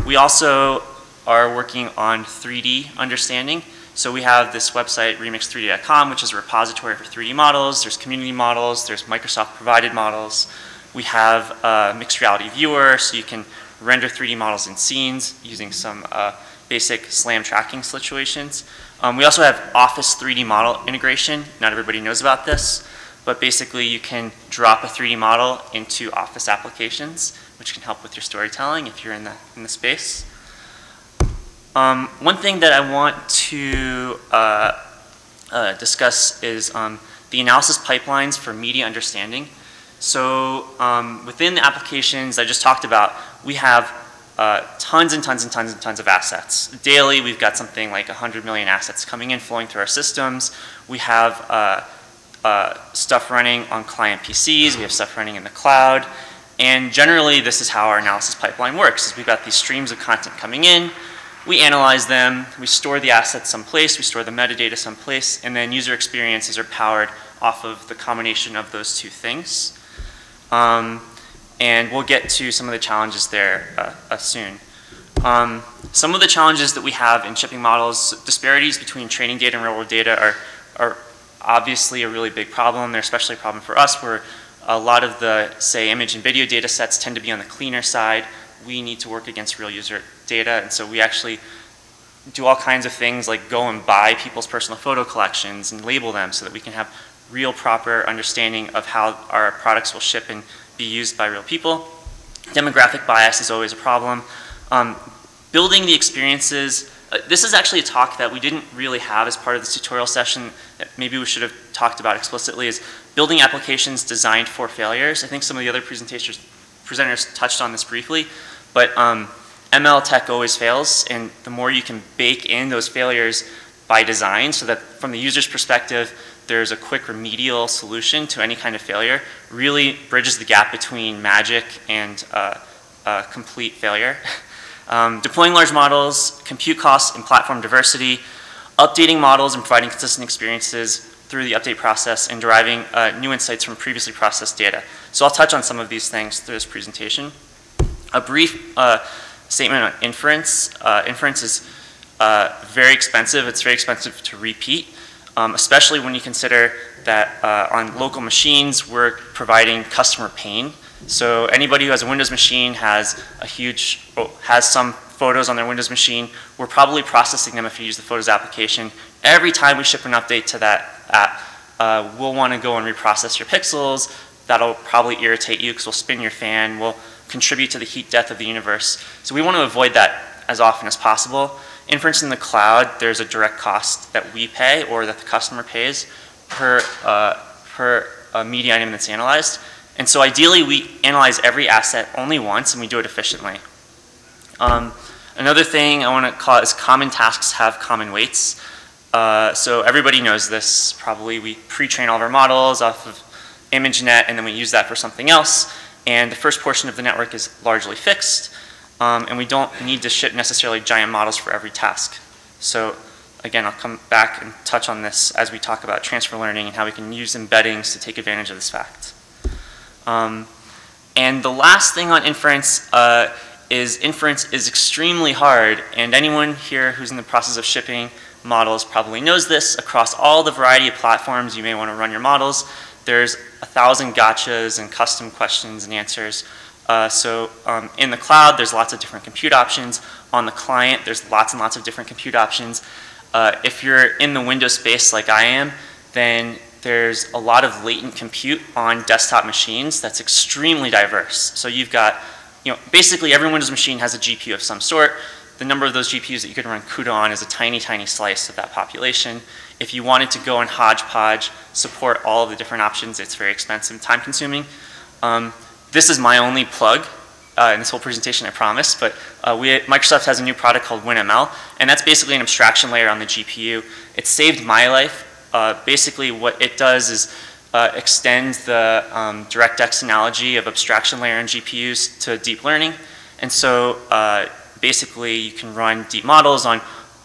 We also are working on 3D understanding. So we have this website, remix3d.com, which is a repository for 3D models. There's community models. There's Microsoft provided models. We have a mixed reality viewer, so you can render 3D models in scenes using some basic SLAM tracking situations. We also have Office 3D model integration. Not everybody knows about this, but basically you can drop a 3D model into Office applications, which can help with your storytelling if you're in the space. One thing that I want to discuss is the analysis pipelines for media understanding. So within the applications I just talked about, we have tons and tons and tons and tons of assets. Daily, we've got something like 100 million assets coming in, flowing through our systems. We have stuff running on client PCs. We have stuff running in the cloud. And generally, this is how our analysis pipeline works. Is we've got these streams of content coming in. We analyze them. We store the assets someplace. We store the metadata someplace. And then user experiences are powered off of the combination of those two things. And we'll get to some of the challenges there soon. Some of the challenges that we have in shipping models, disparities between training data and real-world data are obviously a really big problem. They're especially a problem for us where a lot of the, say, image and video data sets tend to be on the cleaner side. We need to work against real user data, and so we actually do all kinds of things like go and buy people's personal photo collections and label them so that we can have real proper understanding of how our products will ship and be used by real people. Demographic bias is always a problem. Building the experiences, this is actually a talk that we didn't really have as part of this tutorial session that maybe we should have talked about explicitly, is building applications designed for failures. I think some of the other presenters touched on this briefly, but ML tech always fails, and the more you can bake in those failures by design so that from the user's perspective, there's a quick remedial solution to any kind of failure, really bridges the gap between magic and complete failure. Deploying large models, compute costs and platform diversity, updating models and providing consistent experiences through the update process, and deriving new insights from previously processed data. So I'll touch on some of these things through this presentation. A brief statement on inference. Inference is very expensive. It's very expensive to repeat, especially when you consider that on local machines, we're providing customer pain. So anybody who has a Windows machine has some photos on their Windows machine. We're probably processing them if you use the Photos application. Every time we ship an update to that app, we'll want to go and reprocess your pixels. That'll probably irritate you because we'll spin your fan. We'll contribute to the heat death of the universe. So we want to avoid that as often as possible. Inference in the cloud, there's a direct cost that we pay or that the customer pays per media item that's analyzed. And so ideally, we analyze every asset only once, and we do it efficiently. Another thing I want to call is common tasks have common weights. So everybody knows this. Probably we pre-train all of our models off of ImageNet, and then we use that for something else. And the first portion of the network is largely fixed, and we don't need to ship necessarily giant models for every task. So again, I'll come back and touch on this as we talk about transfer learning and how we can use embeddings to take advantage of this fact. And the last thing on inference is extremely hard, and anyone here who's in the process of shipping models probably knows this. Across all the variety of platforms you may want to run your models, there's 1,000 gotchas and custom questions and answers. In the cloud, there's lots of different compute options. On the client, there's lots and lots of different compute options. If you're in the Windows space like I am, then there's a lot of latent compute on desktop machines that's extremely diverse. So you've got, basically every Windows machine has a GPU of some sort. The number of those GPUs that you can run CUDA on is a tiny, tiny slice of that population. If you wanted to go and hodgepodge, support all of the different options, it's very expensive and time consuming. This is my only plug in this whole presentation, I promise, but Microsoft has a new product called WinML, and that's basically an abstraction layer on the GPU. It saved my life. Basically what it does is extend the DirectX analogy of abstraction layer on GPUs to deep learning. And so basically you can run deep models on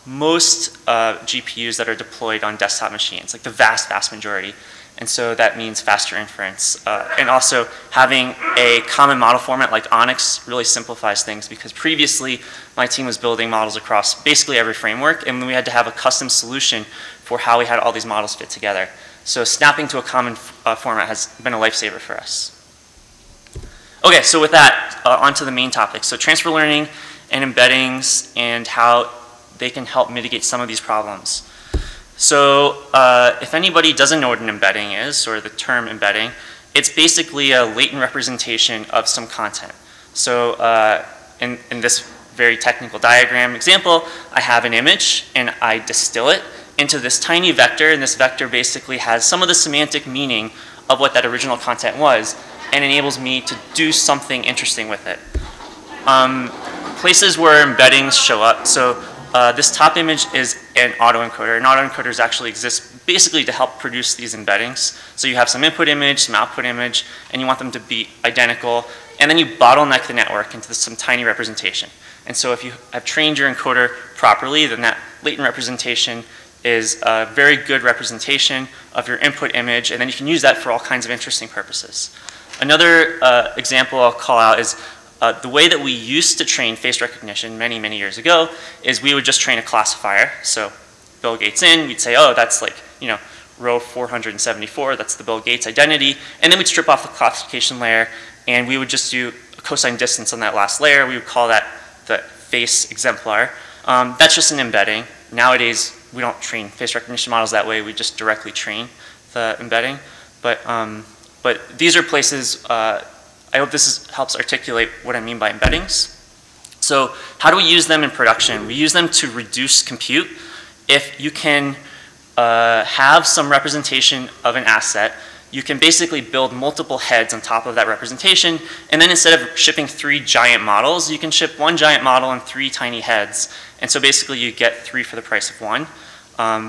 most GPUs that are deployed on desktop machines, like the vast, vast majority. And so that means faster inference. And also having a common model format like Onyx really simplifies things, because previously my team was building models across basically every framework, and we had to have a custom solution for how we had all these models fit together. So snapping to a common format has been a lifesaver for us. Okay, so with that, on to the main topic. So transfer learning and embeddings and how they can help mitigate some of these problems. So if anybody doesn't know what an embedding is, or the term embedding, it's basically a latent representation of some content. So in this very technical diagram example, I have an image and I distill it into this tiny vector, and this vector basically has some of the semantic meaning of what that original content was and enables me to do something interesting with it. Places where embeddings show up. So this top image is an autoencoder. And autoencoders actually exist basically to help produce these embeddings. So you have some input image, some output image, and you want them to be identical. And then you bottleneck the network into some tiny representation. And so if you have trained your encoder properly, then that latent representation is a very good representation of your input image, and then you can use that for all kinds of interesting purposes. Another example I'll call out is the way that we used to train face recognition many, many years ago is we would just train a classifier. So Bill Gates in, we'd say, oh, that's like, row 474, that's the Bill Gates identity. And then we'd strip off the classification layer, and we would just do a cosine distance on that last layer. We would call that the face exemplar. That's just an embedding. Nowadays, we don't train face recognition models that way. We just directly train the embedding, but these are places, I hope this helps articulate what I mean by embeddings. So how do we use them in production? We use them to reduce compute. If you can have some representation of an asset, you can basically build multiple heads on top of that representation, and then instead of shipping 3 giant models, you can ship 1 giant model and 3 tiny heads. And so basically you get 3 for the price of 1,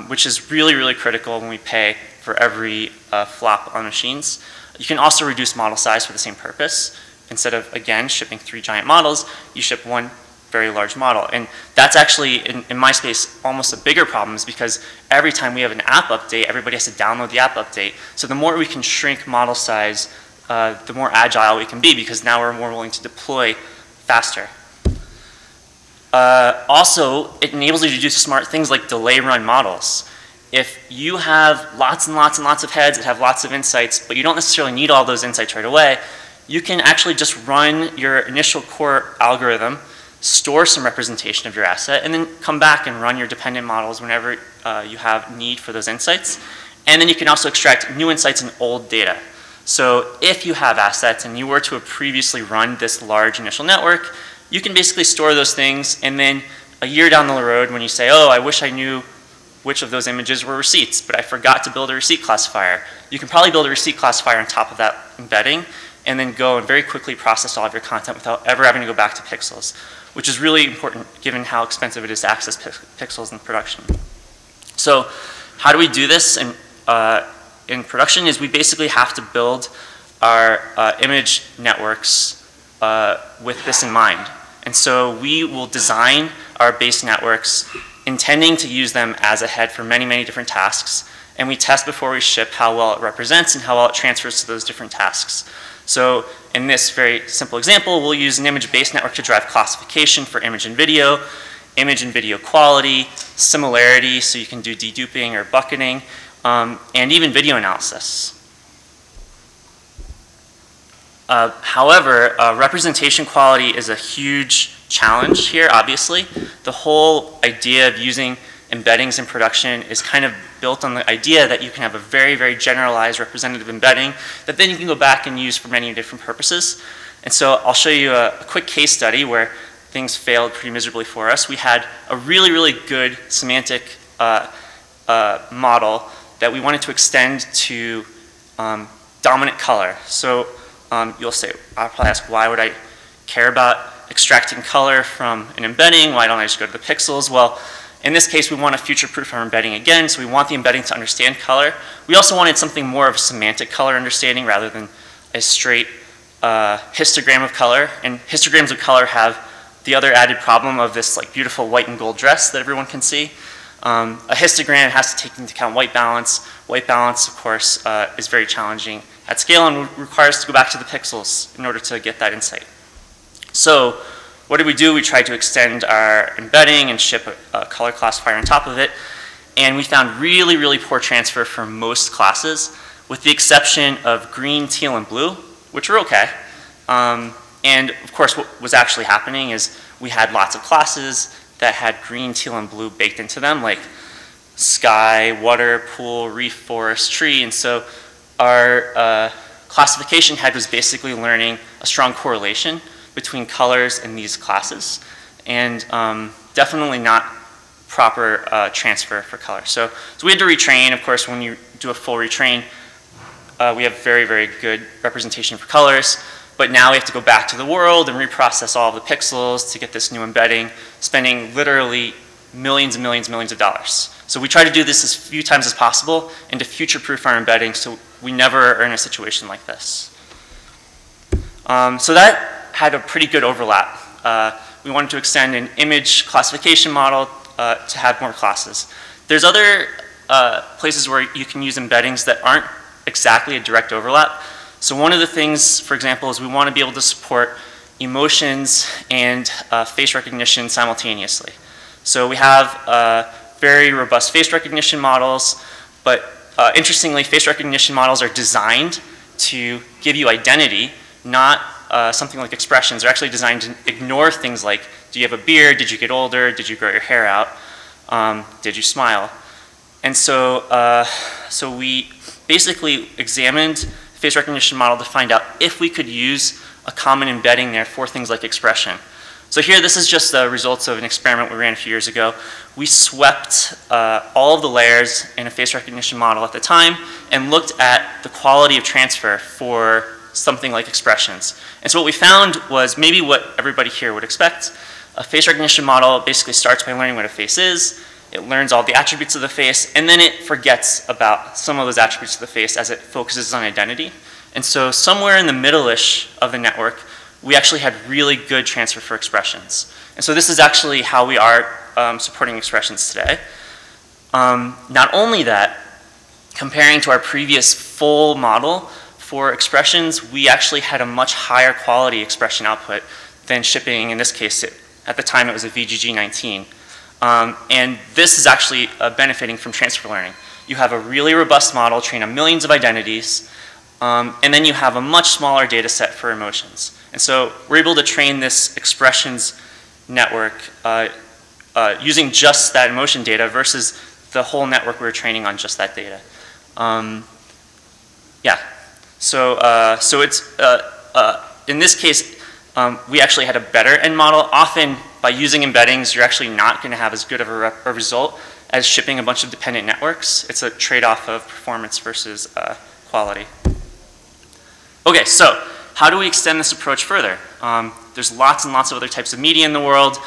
which is really, really critical when we pay for every flop on machines. You can also reduce model size for the same purpose. Instead of, again, shipping 3 giant models, you ship 1 very large model. And that's actually, in my space, almost a bigger problem, is because every time we have an app update, everybody has to download the app update. So the more we can shrink model size, the more agile we can be, because now we're more willing to deploy faster. Also, it enables you to do smart things like delay run models. If you have lots and lots and lots of heads that have lots of insights, but you don't necessarily need all those insights right away, you can actually just run your initial core algorithm, store some representation of your asset, and then come back and run your dependent models whenever you have need for those insights. And then you can also extract new insights in old data. So if you have assets and you were to have previously run this large initial network, you can basically store those things, and then a year down the road when you say, oh, I wish I knew which of those images were receipts, but I forgot to build a receipt classifier. You can probably build a receipt classifier on top of that embedding, and then go and very quickly process all of your content without ever having to go back to pixels, which is really important given how expensive it is to access pixels in production. So how do we do this in production is we basically have to build our image networks with this in mind. And so we will design our base networks intending to use them as a head for many, many different tasks. And we test before we ship how well it represents and how well it transfers to those different tasks. So in this very simple example, we'll use an image-based network to drive classification for image and video quality, similarity, so you can do deduping or bucketing, and even video analysis. However, representation quality is a huge challenge here, obviously. The whole idea of using embeddings in production is kind of built on the idea that you can have a very, very generalized representative embedding that then you can go back and use for many different purposes. And so I'll show you a quick case study where things failed pretty miserably for us. We had a really, really good semantic model that we wanted to extend to dominant color. So you'll say, I'll probably ask, why would I care about extracting color from an embedding? Why don't I just go to the pixels? Well, in this case, we want to future-proof our embedding again, so we want the embedding to understand color. We also wanted something more of a semantic color understanding rather than a straight histogram of color. And histograms of color have the other added problem of this like beautiful white and gold dress that everyone can see. A histogram has to take into account white balance. White balance, of course, is very challenging at scale and requires us to go back to the pixels in order to get that insight. So what did we do? We tried to extend our embedding and ship a color classifier on top of it. And we found really, really poor transfer for most classes, with the exception of green, teal, and blue, which were okay. And of course, what was actually happening is we had lots of classes that had green, teal, and blue baked into them, like sky, water, pool, reef, forest, tree. And so our classification head was basically learning a strong correlation between colors in these classes, and definitely not proper transfer for color. So we had to retrain. Of course, when you do a full retrain, we have very, very good representation for colors, but now we have to go back to the world and reprocess all of the pixels to get this new embedding, spending literally millions and millions and millions of dollars. So we try to do this as few times as possible and to future-proof our embedding so we never are in a situation like this. So that had a pretty good overlap. We wanted to extend an image classification model to have more classes. There's other places where you can use embeddings that aren't exactly a direct overlap. So one of the things, for example, is we want to be able to support emotions and face recognition simultaneously. So we have very robust face recognition models, but interestingly, face recognition models are designed to give you identity, not something like expressions. They're actually designed to ignore things like, do you have a beard? Did you get older? Did you grow your hair out? Did you smile? And so, we basically examined the face recognition model to find out if we could use a common embedding there for things like expression. So here, this is just the results of an experiment we ran a few years ago. We swept all of the layers in a face recognition model at the time and looked at the quality of transfer for something like expressions. And so what we found was maybe what everybody here would expect. A face recognition model basically starts by learning what a face is. It learns all the attributes of the face, and then it forgets about some of those attributes of the face as it focuses on identity. And so somewhere in the middle-ish of the network, we actually had really good transfer for expressions. And so this is actually how we are supporting expressions today. Not only that, comparing to our previous full model for expressions, we actually had a much higher quality expression output than shipping, in this case, at the time it was a VGG19. And this is actually benefiting from transfer learning. You have a really robust model trained on millions of identities, and then you have a much smaller data set for emotions. And so we're able to train this expressions network using just that emotion data versus the whole network we were training on just that data. Yeah, so it's, in this case, we actually had a better end model. Often, by using embeddings, you're actually not going to have as good of a result as shipping a bunch of dependent networks. It's a trade-off of performance versus quality. Okay, so how do we extend this approach further? There's lots and lots of other types of media in the world.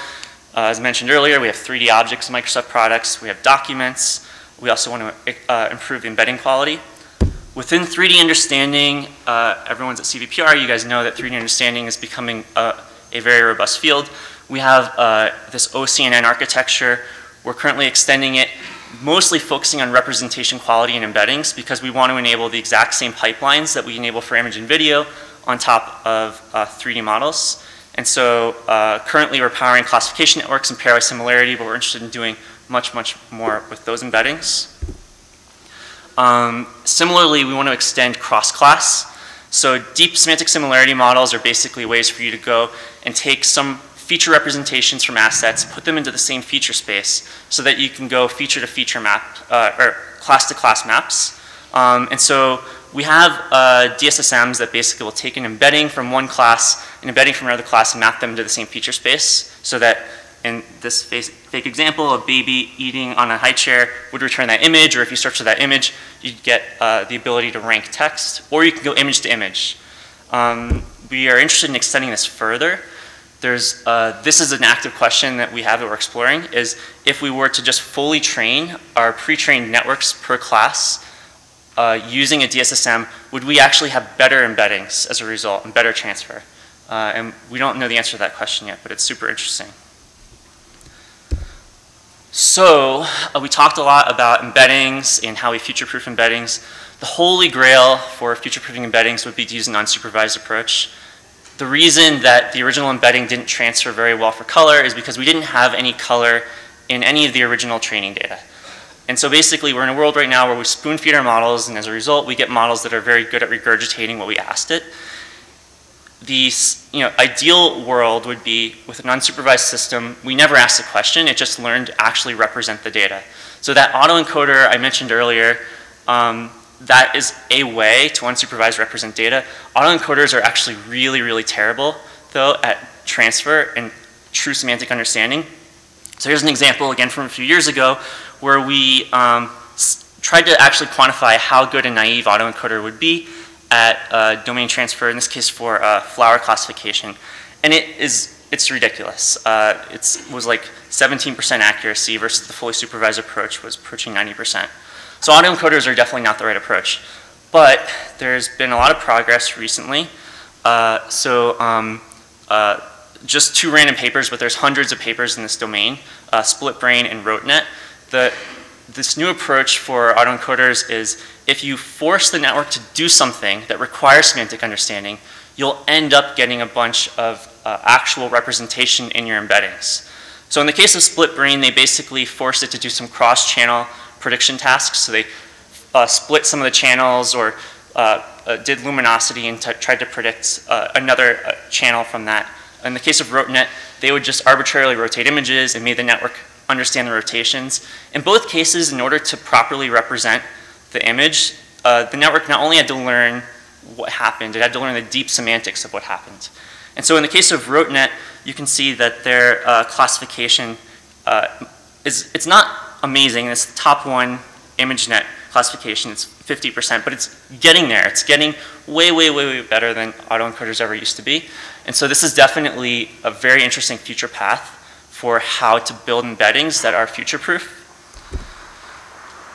As mentioned earlier, we have 3D objects in Microsoft products. We have documents. We also want to improve the embedding quality. Within 3D understanding, everyone's at CVPR. You guys know that 3D understanding is becoming a very robust field. We have this OCNN architecture. We're currently extending it, mostly focusing on representation quality and embeddings because we want to enable the exact same pipelines that we enable for image and video on top of 3D models. And so currently we're powering classification networks and pairwise similarity, but we're interested in doing much, much more with those embeddings. Similarly, we want to extend cross-class. So deep semantic similarity models are basically ways for you to go and take some feature representations from assets, put them into the same feature space so that you can go feature to feature map, or class to class maps. And so we have DSSMs that basically will take an embedding from one class, an embedding from another class, and map them into the same feature space so that in this fake example, a baby eating on a high chair would return that image, or if you search for that image, you'd get the ability to rank text, or you can go image to image. We are interested in extending this further. This is an active question that we have that we're exploring, is if we were to just fully train our pre-trained networks per class using a DSSM, would we actually have better embeddings as a result and better transfer? And we don't know the answer to that question yet, but it's super interesting. So we talked a lot about embeddings and how we future-proof embeddings. The holy grail for future-proofing embeddings would be to use an unsupervised approach. The reason that the original embedding didn't transfer very well for color is because we didn't have any color in any of the original training data. And so basically we're in a world right now where we spoon feed our models, and as a result we get models that are very good at regurgitating what we asked it. The ideal world would be with an unsupervised system, we never asked a question, it just learned to actually represent the data. So that autoencoder I mentioned earlier, that is a way to unsupervised represent data. Autoencoders are actually really, really terrible, though, at transfer and true semantic understanding. So here's an example, again, from a few years ago, where we tried to actually quantify how good a naive autoencoder would be at domain transfer, in this case for flower classification. And it's ridiculous. It was like 17% accuracy versus the fully supervised approach was approaching 90%. So autoencoders are definitely not the right approach. But there's been a lot of progress recently. Just two random papers, but there's hundreds of papers in this domain, SplitBrain and RoteNet. This new approach for autoencoders is if you force the network to do something that requires semantic understanding, you'll end up getting a bunch of actual representation in your embeddings. So in the case of SplitBrain, they basically forced it to do some cross-channel prediction tasks. So they split some of the channels or did luminosity and tried to predict another channel from that. In the case of RoteNet, they would just arbitrarily rotate images and made the network understand the rotations. In both cases, in order to properly represent the image, the network not only had to learn what happened, it had to learn the deep semantics of what happened. And so in the case of RoteNet, you can see that their classification it's not amazing. It's the top one ImageNet classification. It's 50%, but it's getting there. It's getting way, way, way, way better than autoencoders ever used to be. And so this is definitely a very interesting future path for how to build embeddings that are future-proof.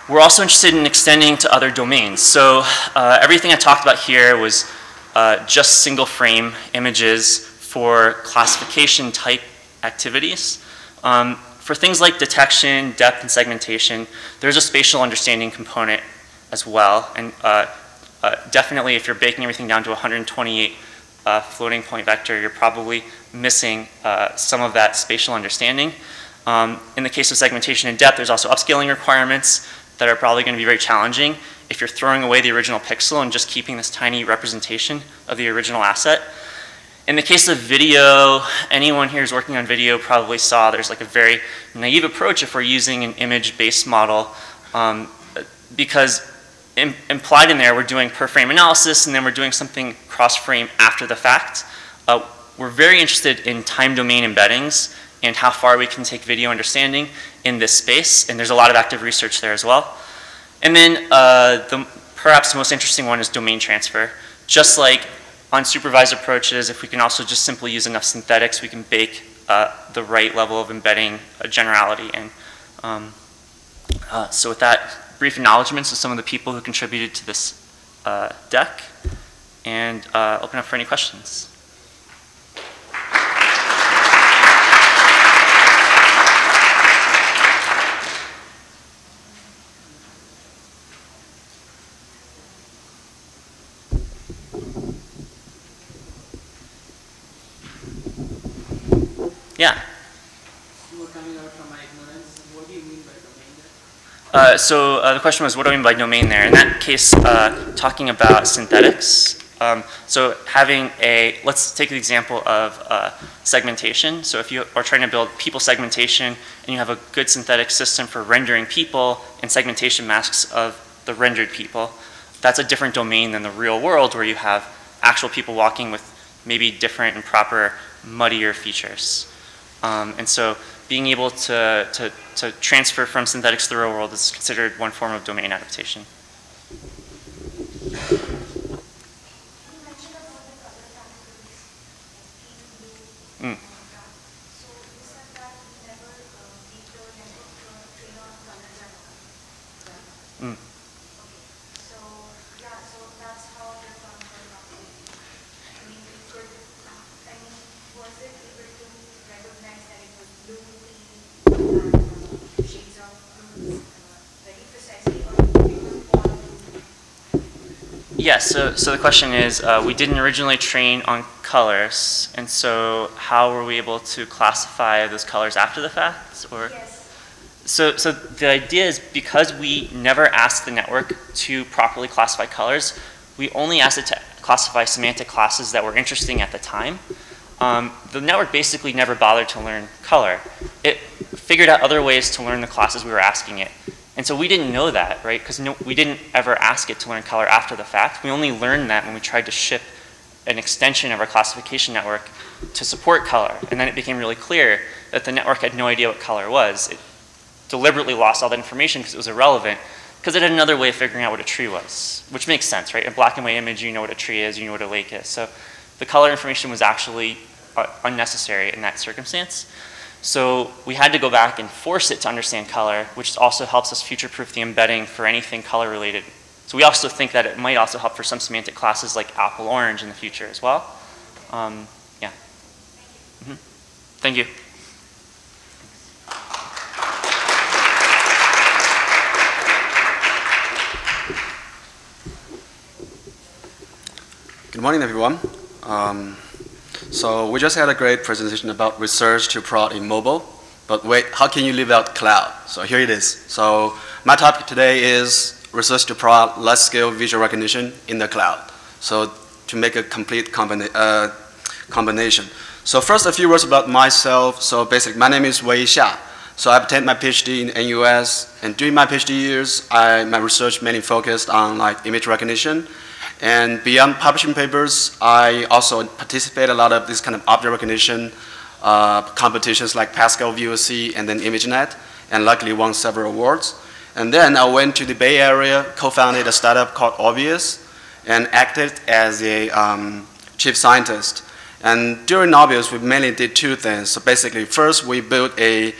We're also interested in extending to other domains. So everything I talked about here was just single frame images for classification type activities. For things like detection, depth, and segmentation, there's a spatial understanding component as well. And definitely if you're baking everything down to 128 floating point vector, you're probably missing some of that spatial understanding. In the case of segmentation and depth, there's also upscaling requirements that are probably going to be very challenging if you're throwing away the original pixel and just keeping this tiny representation of the original asset. In the case of video, anyone here who's working on video probably saw there's like a very naive approach if we're using an image-based model because implied in there we're doing per frame analysis and then we're doing something cross-frame after the fact. We're very interested in time domain embeddings and how far we can take video understanding in this space, and there's a lot of active research there as well. And then perhaps the most interesting one is domain transfer. Just like unsupervised approaches, if we can also just simply use enough synthetics, we can bake the right level of embedding generality. And so with that, brief acknowledgements of some of the people who contributed to this deck, and open up for any questions. Yeah. You were coming out from my ignorance. What do you mean by domain there? So the question was, what do I mean by domain there? In that case, talking about synthetics. So having let's take the example of segmentation. So if you are trying to build people segmentation and you have a good synthetic system for rendering people and segmentation masks of the rendered people, that's a different domain than the real world where you have actual people walking with maybe different and proper muddier features. And so being able to transfer from synthetics to the real world is considered one form of domain adaptation. Mm. Mm. Yes, so the question is, we didn't originally train on colors, and so how were we able to classify those colors after the fact? Or? Yes. So the idea is because we never asked the network to properly classify colors, we only asked it to classify semantic classes that were interesting at the time. The network basically never bothered to learn color. It figured out other ways to learn the classes we were asking it. And so we didn't know that, right? Because we didn't ever ask it to learn color after the fact. We only learned that when we tried to ship an extension of our classification network to support color. And then it became really clear that the network had no idea what color was. It deliberately lost all that information because it was irrelevant, because it had another way of figuring out what a tree was, which makes sense, right? In a black and white image, you know what a tree is, you know what a lake is. So the color information was actually unnecessary in that circumstance. So we had to go back and force it to understand color, which also helps us future-proof the embedding for anything color-related. So we also think that it might also help for some semantic classes like apple orange in the future as well. Yeah. Mm-hmm. Thank you. Good morning, everyone. So we just had a great presentation about research to prod in mobile, but wait, how can you leave out cloud? So here it is. So my topic today is research to prod large-scale visual recognition in the cloud. So to make a complete combination. So first, a few words about myself. So basically, my name is Wei Xia. So I obtained my PhD in NUS, and during my PhD years, my research mainly focused on like image recognition. And beyond publishing papers, I also participate a lot of this kind of object recognition competitions like Pascal VOC and then ImageNet, and luckily won several awards. And then I went to the Bay Area, co-founded a startup called Obvious, and acted as a chief scientist. And during Obvious, we mainly did two things. So basically, first we built a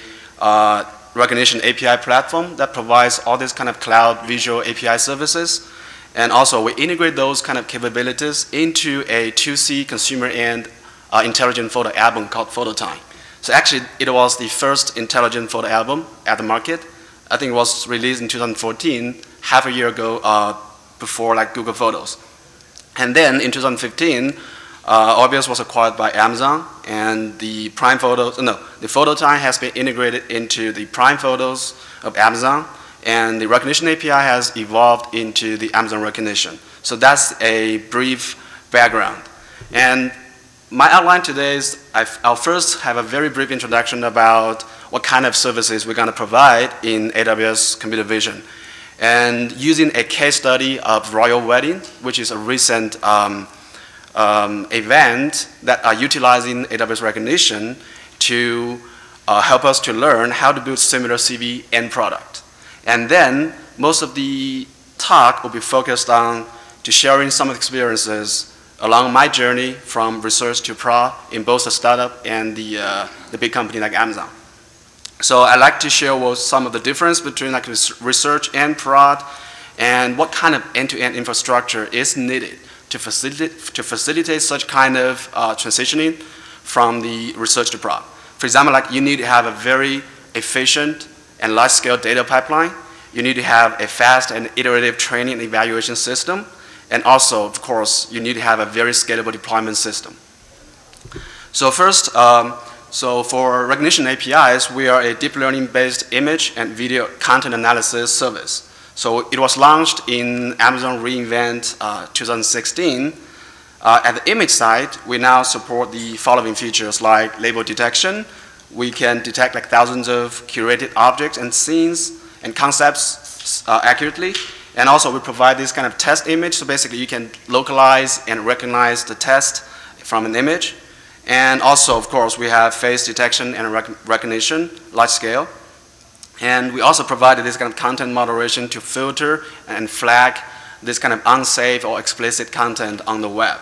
recognition API platform that provides all these kind of cloud visual API services. And also we integrate those kind of capabilities into a 2C consumer end intelligent photo album called PhotoTime. So actually it was the first intelligent photo album at the market. I think it was released in 2014, half a year ago before like Google Photos. And then in 2015, Obvious was acquired by Amazon, and the PhotoTime has been integrated into the Prime Photos of Amazon, and the recognition API has evolved into the Amazon Recognition. So that's a brief background. And my outline today is I'll first have a very brief introduction about what kind of services we're going to provide in AWS Computer Vision. And using a case study of Royal Wedding, which is a recent event that are utilizing AWS Recognition to help us to learn how to build similar CV end product. And then most of the talk will be focused on to sharing some of the experiences along my journey from research to prod in both the startup and the big company like Amazon. So I'd like to share some of the difference between like research and prod, and what kind of end-to-end infrastructure is needed to facilitate such kind of transitioning from the research to prod. For example, like you need to have a very efficient and large-scale data pipeline. You need to have a fast and iterative training and evaluation system. And also, of course, you need to have a very scalable deployment system. So first, so for recognition APIs, we are a deep learning-based image and video content analysis service. So it was launched in Amazon reInvent 2016. At the image side, we now support the following features like label detection. We can detect like thousands of curated objects and scenes and concepts accurately. And also we provide this kind of test image. So basically you can localize and recognize the test from an image. And also, of course, we have face detection and recognition, large scale. And we also provided this kind of content moderation to filter and flag this kind of unsafe or explicit content on the web.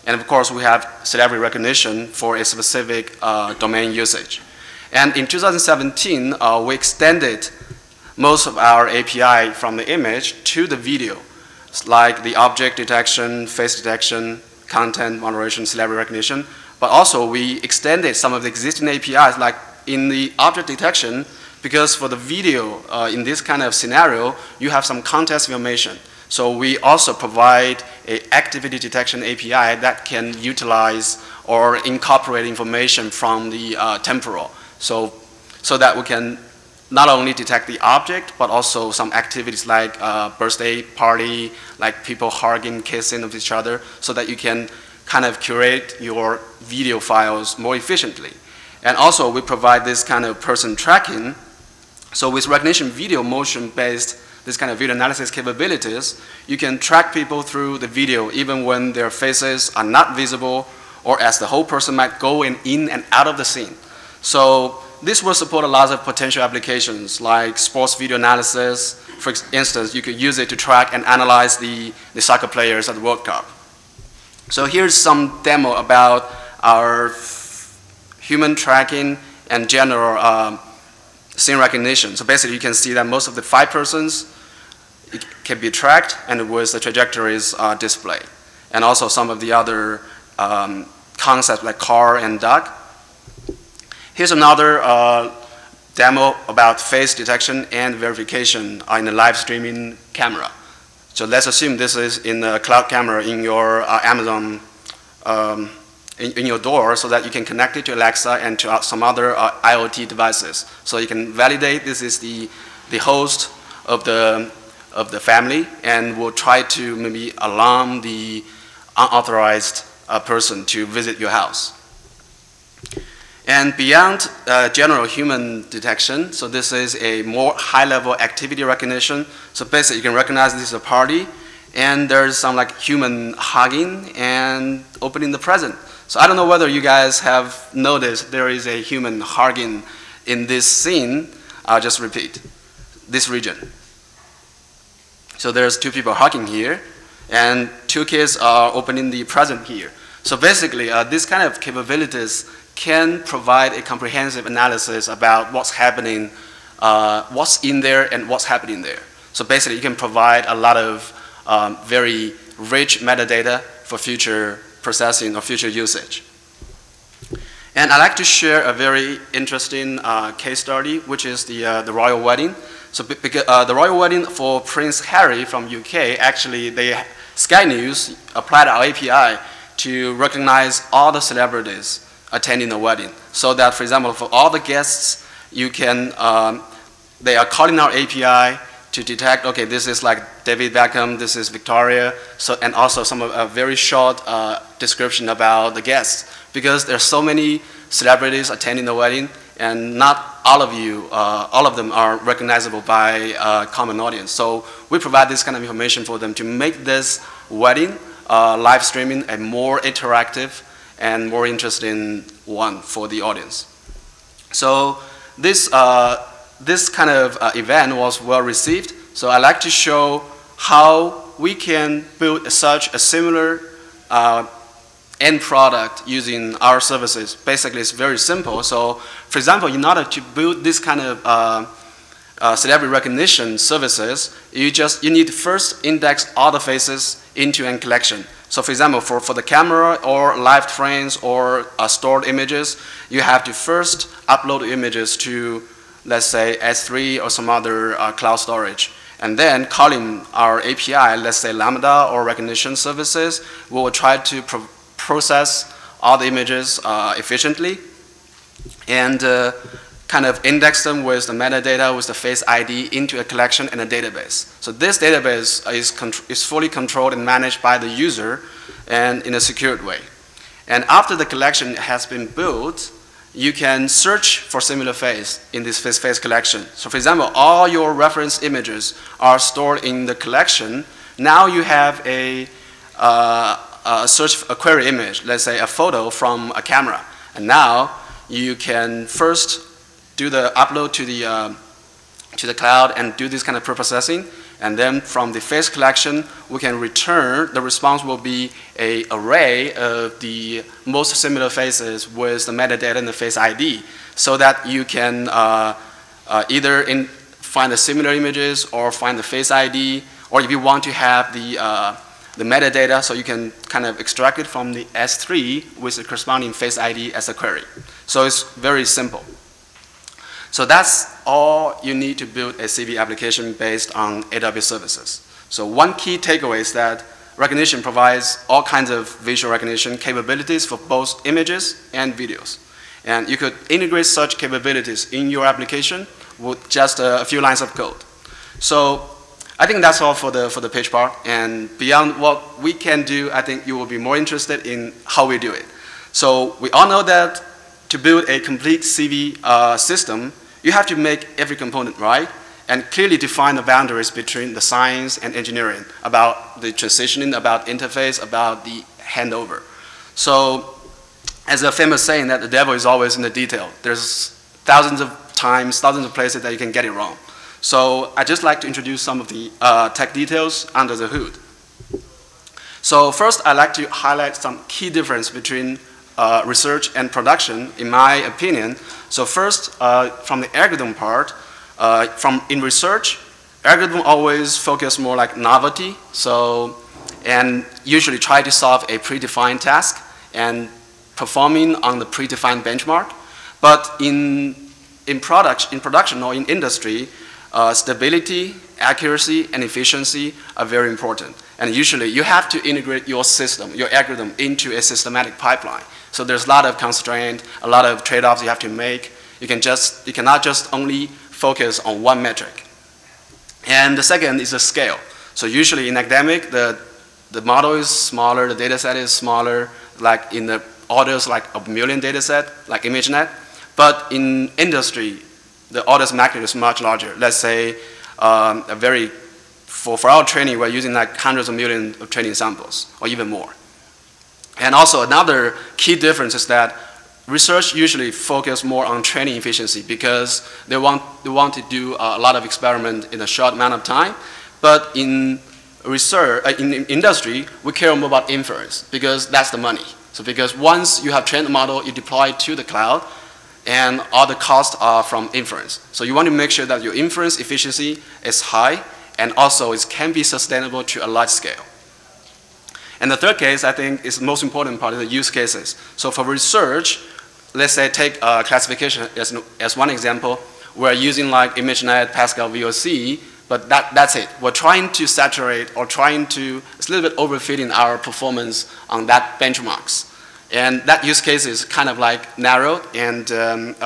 And of course, we have celebrity recognition for a specific domain usage. And in 2017, we extended most of our API from the image to the video, like the object detection, face detection, content moderation, celebrity recognition. But also, we extended some of the existing APIs, like in the object detection, because for the video, in this kind of scenario, you have some context information. So we also provide an activity detection API that can utilize or incorporate information from the temporal. So that we can not only detect the object, but also some activities like birthday party, like people hugging, kissing of each other, so that you can kind of curate your video files more efficiently. And also we provide this kind of person tracking. So with recognition video motion-based, this kind of video analysis capabilities, you can track people through the video even when their faces are not visible, or as the whole person might go in and out of the scene. So this will support a lot of potential applications like sports video analysis. For instance, you could use it to track and analyze the soccer players at the World Cup. So here's some demo about our human tracking and general scene recognition. So basically you can see that most of the 5 persons can be tracked and with the trajectories displayed. And also some of the other concepts like car and dog. Here's another demo about face detection and verification in a live streaming camera. So let's assume this is in a cloud camera in your Amazon, in your door, so that you can connect it to Alexa and to some other IoT devices. So you can validate this is the host of the family, and will try to maybe alarm the unauthorized person to visit your house. And beyond general human detection, so this is a more high-level activity recognition. So basically, you can recognize this is a party, and there's some like human hugging and opening the present. So I don't know whether you guys have noticed there is a human hugging in this scene. I'll just repeat this region. So there's two people hugging here, and two kids are opening the present here. So basically, this kind of capabilities can provide a comprehensive analysis about what's happening, what's in there and what's happening there. So basically, you can provide a lot of very rich metadata for future processing or future usage. And I'd like to share a very interesting case study, which is the royal wedding. So the royal wedding for Prince Harry from UK, actually, Sky News applied our API to recognize all the celebrities attending the wedding. So that, for example, for all the guests, you can, they are calling our API to detect, okay, this is like David Beckham, this is Victoria, so, and also some of a very short description about the guests, because there's so many celebrities attending the wedding, and not all of them are recognizable by common audience. So we provide this kind of information for them to make this wedding live streaming a more interactive and more interesting one for the audience. So this kind of event was well received. So I'd like to show how we can build such a similar end product using our services. Basically, it's very simple. So for example, in order to build this kind of celebrity recognition services, you need to first index all the faces into a collection. So for example, for the camera or live frames or stored images, you have to first upload the images to, let's say, S3 or some other cloud storage. And then calling our API, let's say Lambda or recognition services, we will try to process all the images efficiently and kind of index them with the metadata, with the face ID into a collection and a database. So this database is fully controlled and managed by the user and in a secured way. And after the collection has been built, you can search for similar face in this face collection. So for example, all your reference images are stored in the collection. Now you have a query image, let's say a photo from a camera. And now you can first do the upload to the cloud and do this kind of pre-processing. And then from the face collection, we can return, the response will be an array of the most similar faces with the metadata and the face ID, so that you can either find the similar images or find the face ID, or if you want to have the metadata, so you can kind of extract it from the S3 with the corresponding face ID as a query. So it's very simple. So that's all you need to build a CV application based on AWS services. So one key takeaway is that Rekognition provides all kinds of visual recognition capabilities for both images and videos. And you could integrate such capabilities in your application with just a few lines of code. So I think that's all for the pitch part. And beyond what we can do, I think you will be more interested in how we do it. So we all know that to build a complete CV system, you have to make every component right and clearly define the boundaries between the science and engineering about the transitioning, about interface, about the handover. So as a famous saying that the devil is always in the detail. There's thousands of times, thousands of places that you can get it wrong. So I'd just like to introduce some of the tech details under the hood. So first, I'd like to highlight some key difference between research and production, in my opinion. So first, from the algorithm part, in research, algorithm always focus more like novelty, and usually try to solve a predefined task and performing on the predefined benchmark. But in production or in industry, stability, accuracy, and efficiency are very important. And usually you have to integrate your system, your algorithm, into a systematic pipeline. So there's a lot of constraint, a lot of trade-offs you have to make. You cannot just only focus on one metric. And the second is the scale. So usually in academic, the model is smaller, the data set is smaller. Like in the orders like a million data set, like ImageNet. But in industry, the orders of magnitude is much larger. Let's say for our training, we're using like hundreds of millions of training samples, or even more. And also another key difference is that research usually focus more on training efficiency because they want to do a lot of experiment in a short amount of time. But in research, in industry, we care more about inference because that's the money. So because once you have trained the model, you deploy it to the cloud, and all the costs are from inference. So you want to make sure that your inference efficiency is high, and also it can be sustainable to a large scale. And the third case, I think, is the most important part of the use cases. So for research, let's say take classification as one example. We're using like ImageNet, Pascal, VOC, but that's it. We're trying to saturate or trying to, it's a little bit overfitting our performance on that benchmarks. And that use case is kind of like narrowed and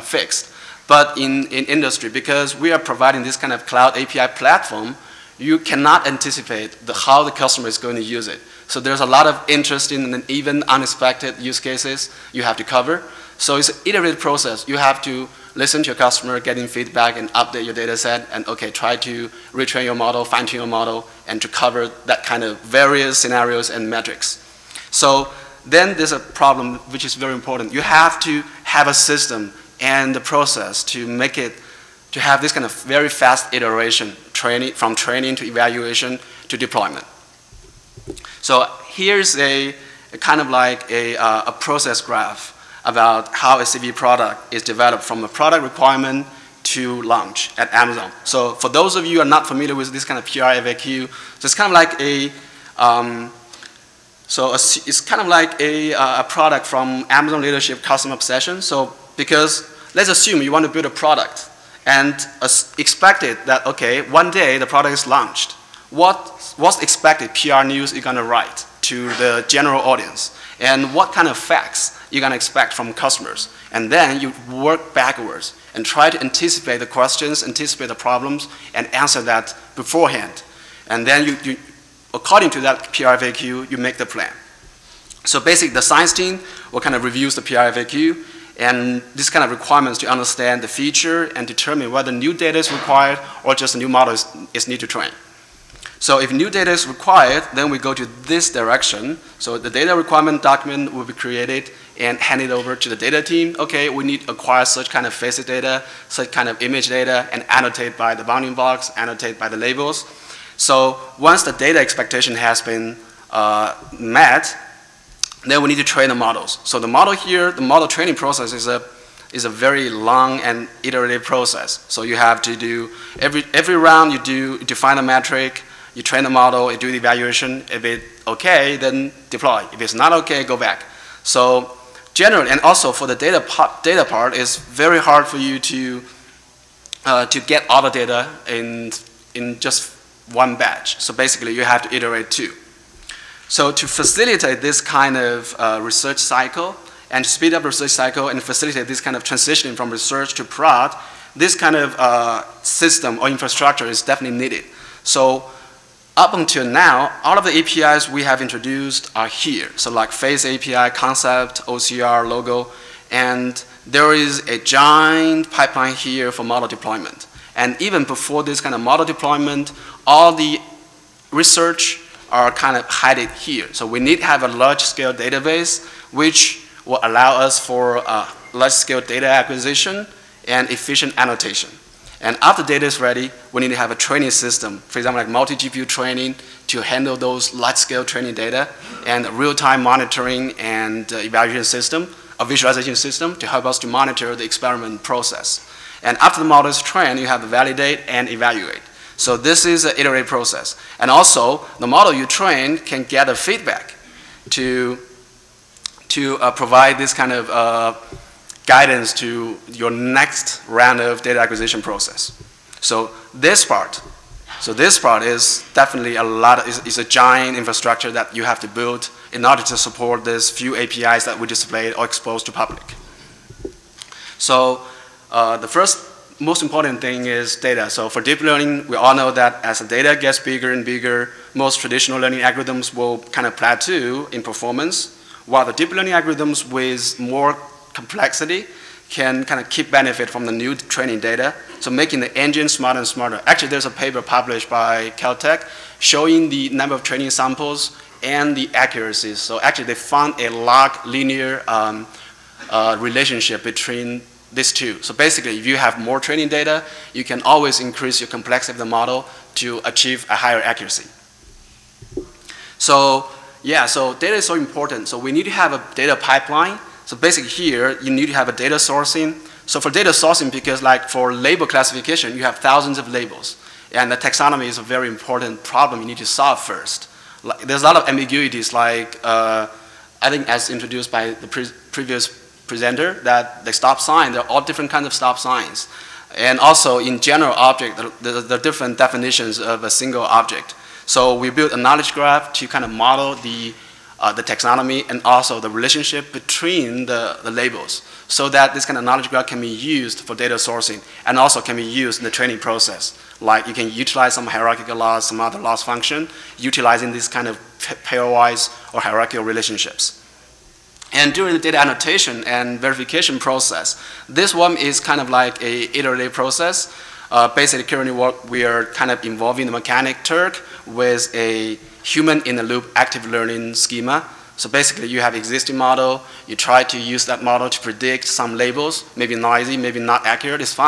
fixed. But in industry, because we are providing this kind of cloud API platform, you cannot anticipate how the customer is going to use it. So there's a lot of interesting and even unexpected use cases you have to cover. So it's an iterative process. You have to listen to your customer, getting feedback, and update your data set, and okay, try to retrain your model, fine-tune your model, and to cover that kind of various scenarios and metrics. So then there's a problem which is very important. You have to have a system and the process to make it, to have this kind of very fast iteration, from training to evaluation to deployment. So here's a kind of like a process graph about how a CV product is developed from a product requirement to launch at Amazon. So for those of you who are not familiar with this kind of PR FAQ, so it's kind of like it's kind of like a product from Amazon leadership customer obsession. So because let's assume you want to build a product and expected that, okay, one day the product is launched. What's expected PR news you're going to write to the general audience? And what kind of facts you're going to expect from customers? And then you work backwards and try to anticipate the questions, anticipate the problems, and answer that beforehand. And then you according to that PR FAQ, you make the plan. So basically, the science team will kind of review the PR FAQ and this kind of requirements to understand the feature and determine whether new data is required or just a new model is need to train. So if new data is required, then we go to this direction. So the data requirement document will be created and handed over to the data team. Okay, we need to acquire such kind of face data, such kind of image data, and annotate by the bounding box, annotate by the labels. So once the data expectation has been met, then we need to train the models. So the model here, the model training process is a very long and iterative process. So you have to do, every round you define a metric, you train the model, you do the evaluation. If it's okay, then deploy. If it's not okay, go back. So generally, and also for the data part, it's very hard for you to get all the data in just one batch. So basically, you have to iterate too. So to facilitate this kind of research cycle and speed up research cycle and facilitate this kind of transitioning from research to prod, this kind of system or infrastructure is definitely needed. So up until now, all of the APIs we have introduced are here. So like Face API, Concept, OCR, Logo, and there is a giant pipeline here for model deployment. And even before this kind of model deployment, all the research are kind of hidden here. So we need to have a large-scale database which will allow us for large-scale data acquisition and efficient annotation. And after data is ready, we need to have a training system, for example, like multi-GPU training to handle those large-scale training data, and real-time monitoring and evaluation system, a visualization system to help us to monitor the experiment process. And after the model is trained, you have to validate and evaluate. So this is an iterative process. And also, the model you train can get a feedback to provide this kind of guidance to your next round of data acquisition process. So this part is definitely is a giant infrastructure that you have to build in order to support these few APIs that we displayed or exposed to public. So the first most important thing is data. So for deep learning, we all know that as the data gets bigger and bigger, most traditional learning algorithms will kind of plateau in performance, while the deep learning algorithms with more complexity can kind of keep benefit from the new training data, so making the engine smarter and smarter. Actually, there's a paper published by Caltech showing the number of training samples and the accuracies. So actually, they found a log linear relationship between these two. So basically, if you have more training data, you can always increase your complexity of the model to achieve a higher accuracy. So yeah, so data is so important. So we need to have a data pipeline. So basically here, you need to have a data sourcing. So for data sourcing, because like for label classification, you have thousands of labels. And the taxonomy is a very important problem you need to solve first. Like, there's a lot of ambiguities, like I think as introduced by the previous presenter, that the stop sign, there are all different kinds of stop signs. And also in general object, there are different definitions of a single object. So we built a knowledge graph to kind of model the taxonomy and also the relationship between the labels, so that this kind of knowledge graph can be used for data sourcing and also can be used in the training process. Like you can utilize some hierarchical laws, some other loss function, utilizing this kind of pairwise or hierarchical relationships. And during the data annotation and verification process, this one is kind of like a iterative process. Basically, currently we are kind of involving the mechanic Turk with a human-in-the-loop active learning schema. So basically, you have existing model, you try to use that model to predict some labels, maybe noisy, maybe not accurate, it's fine.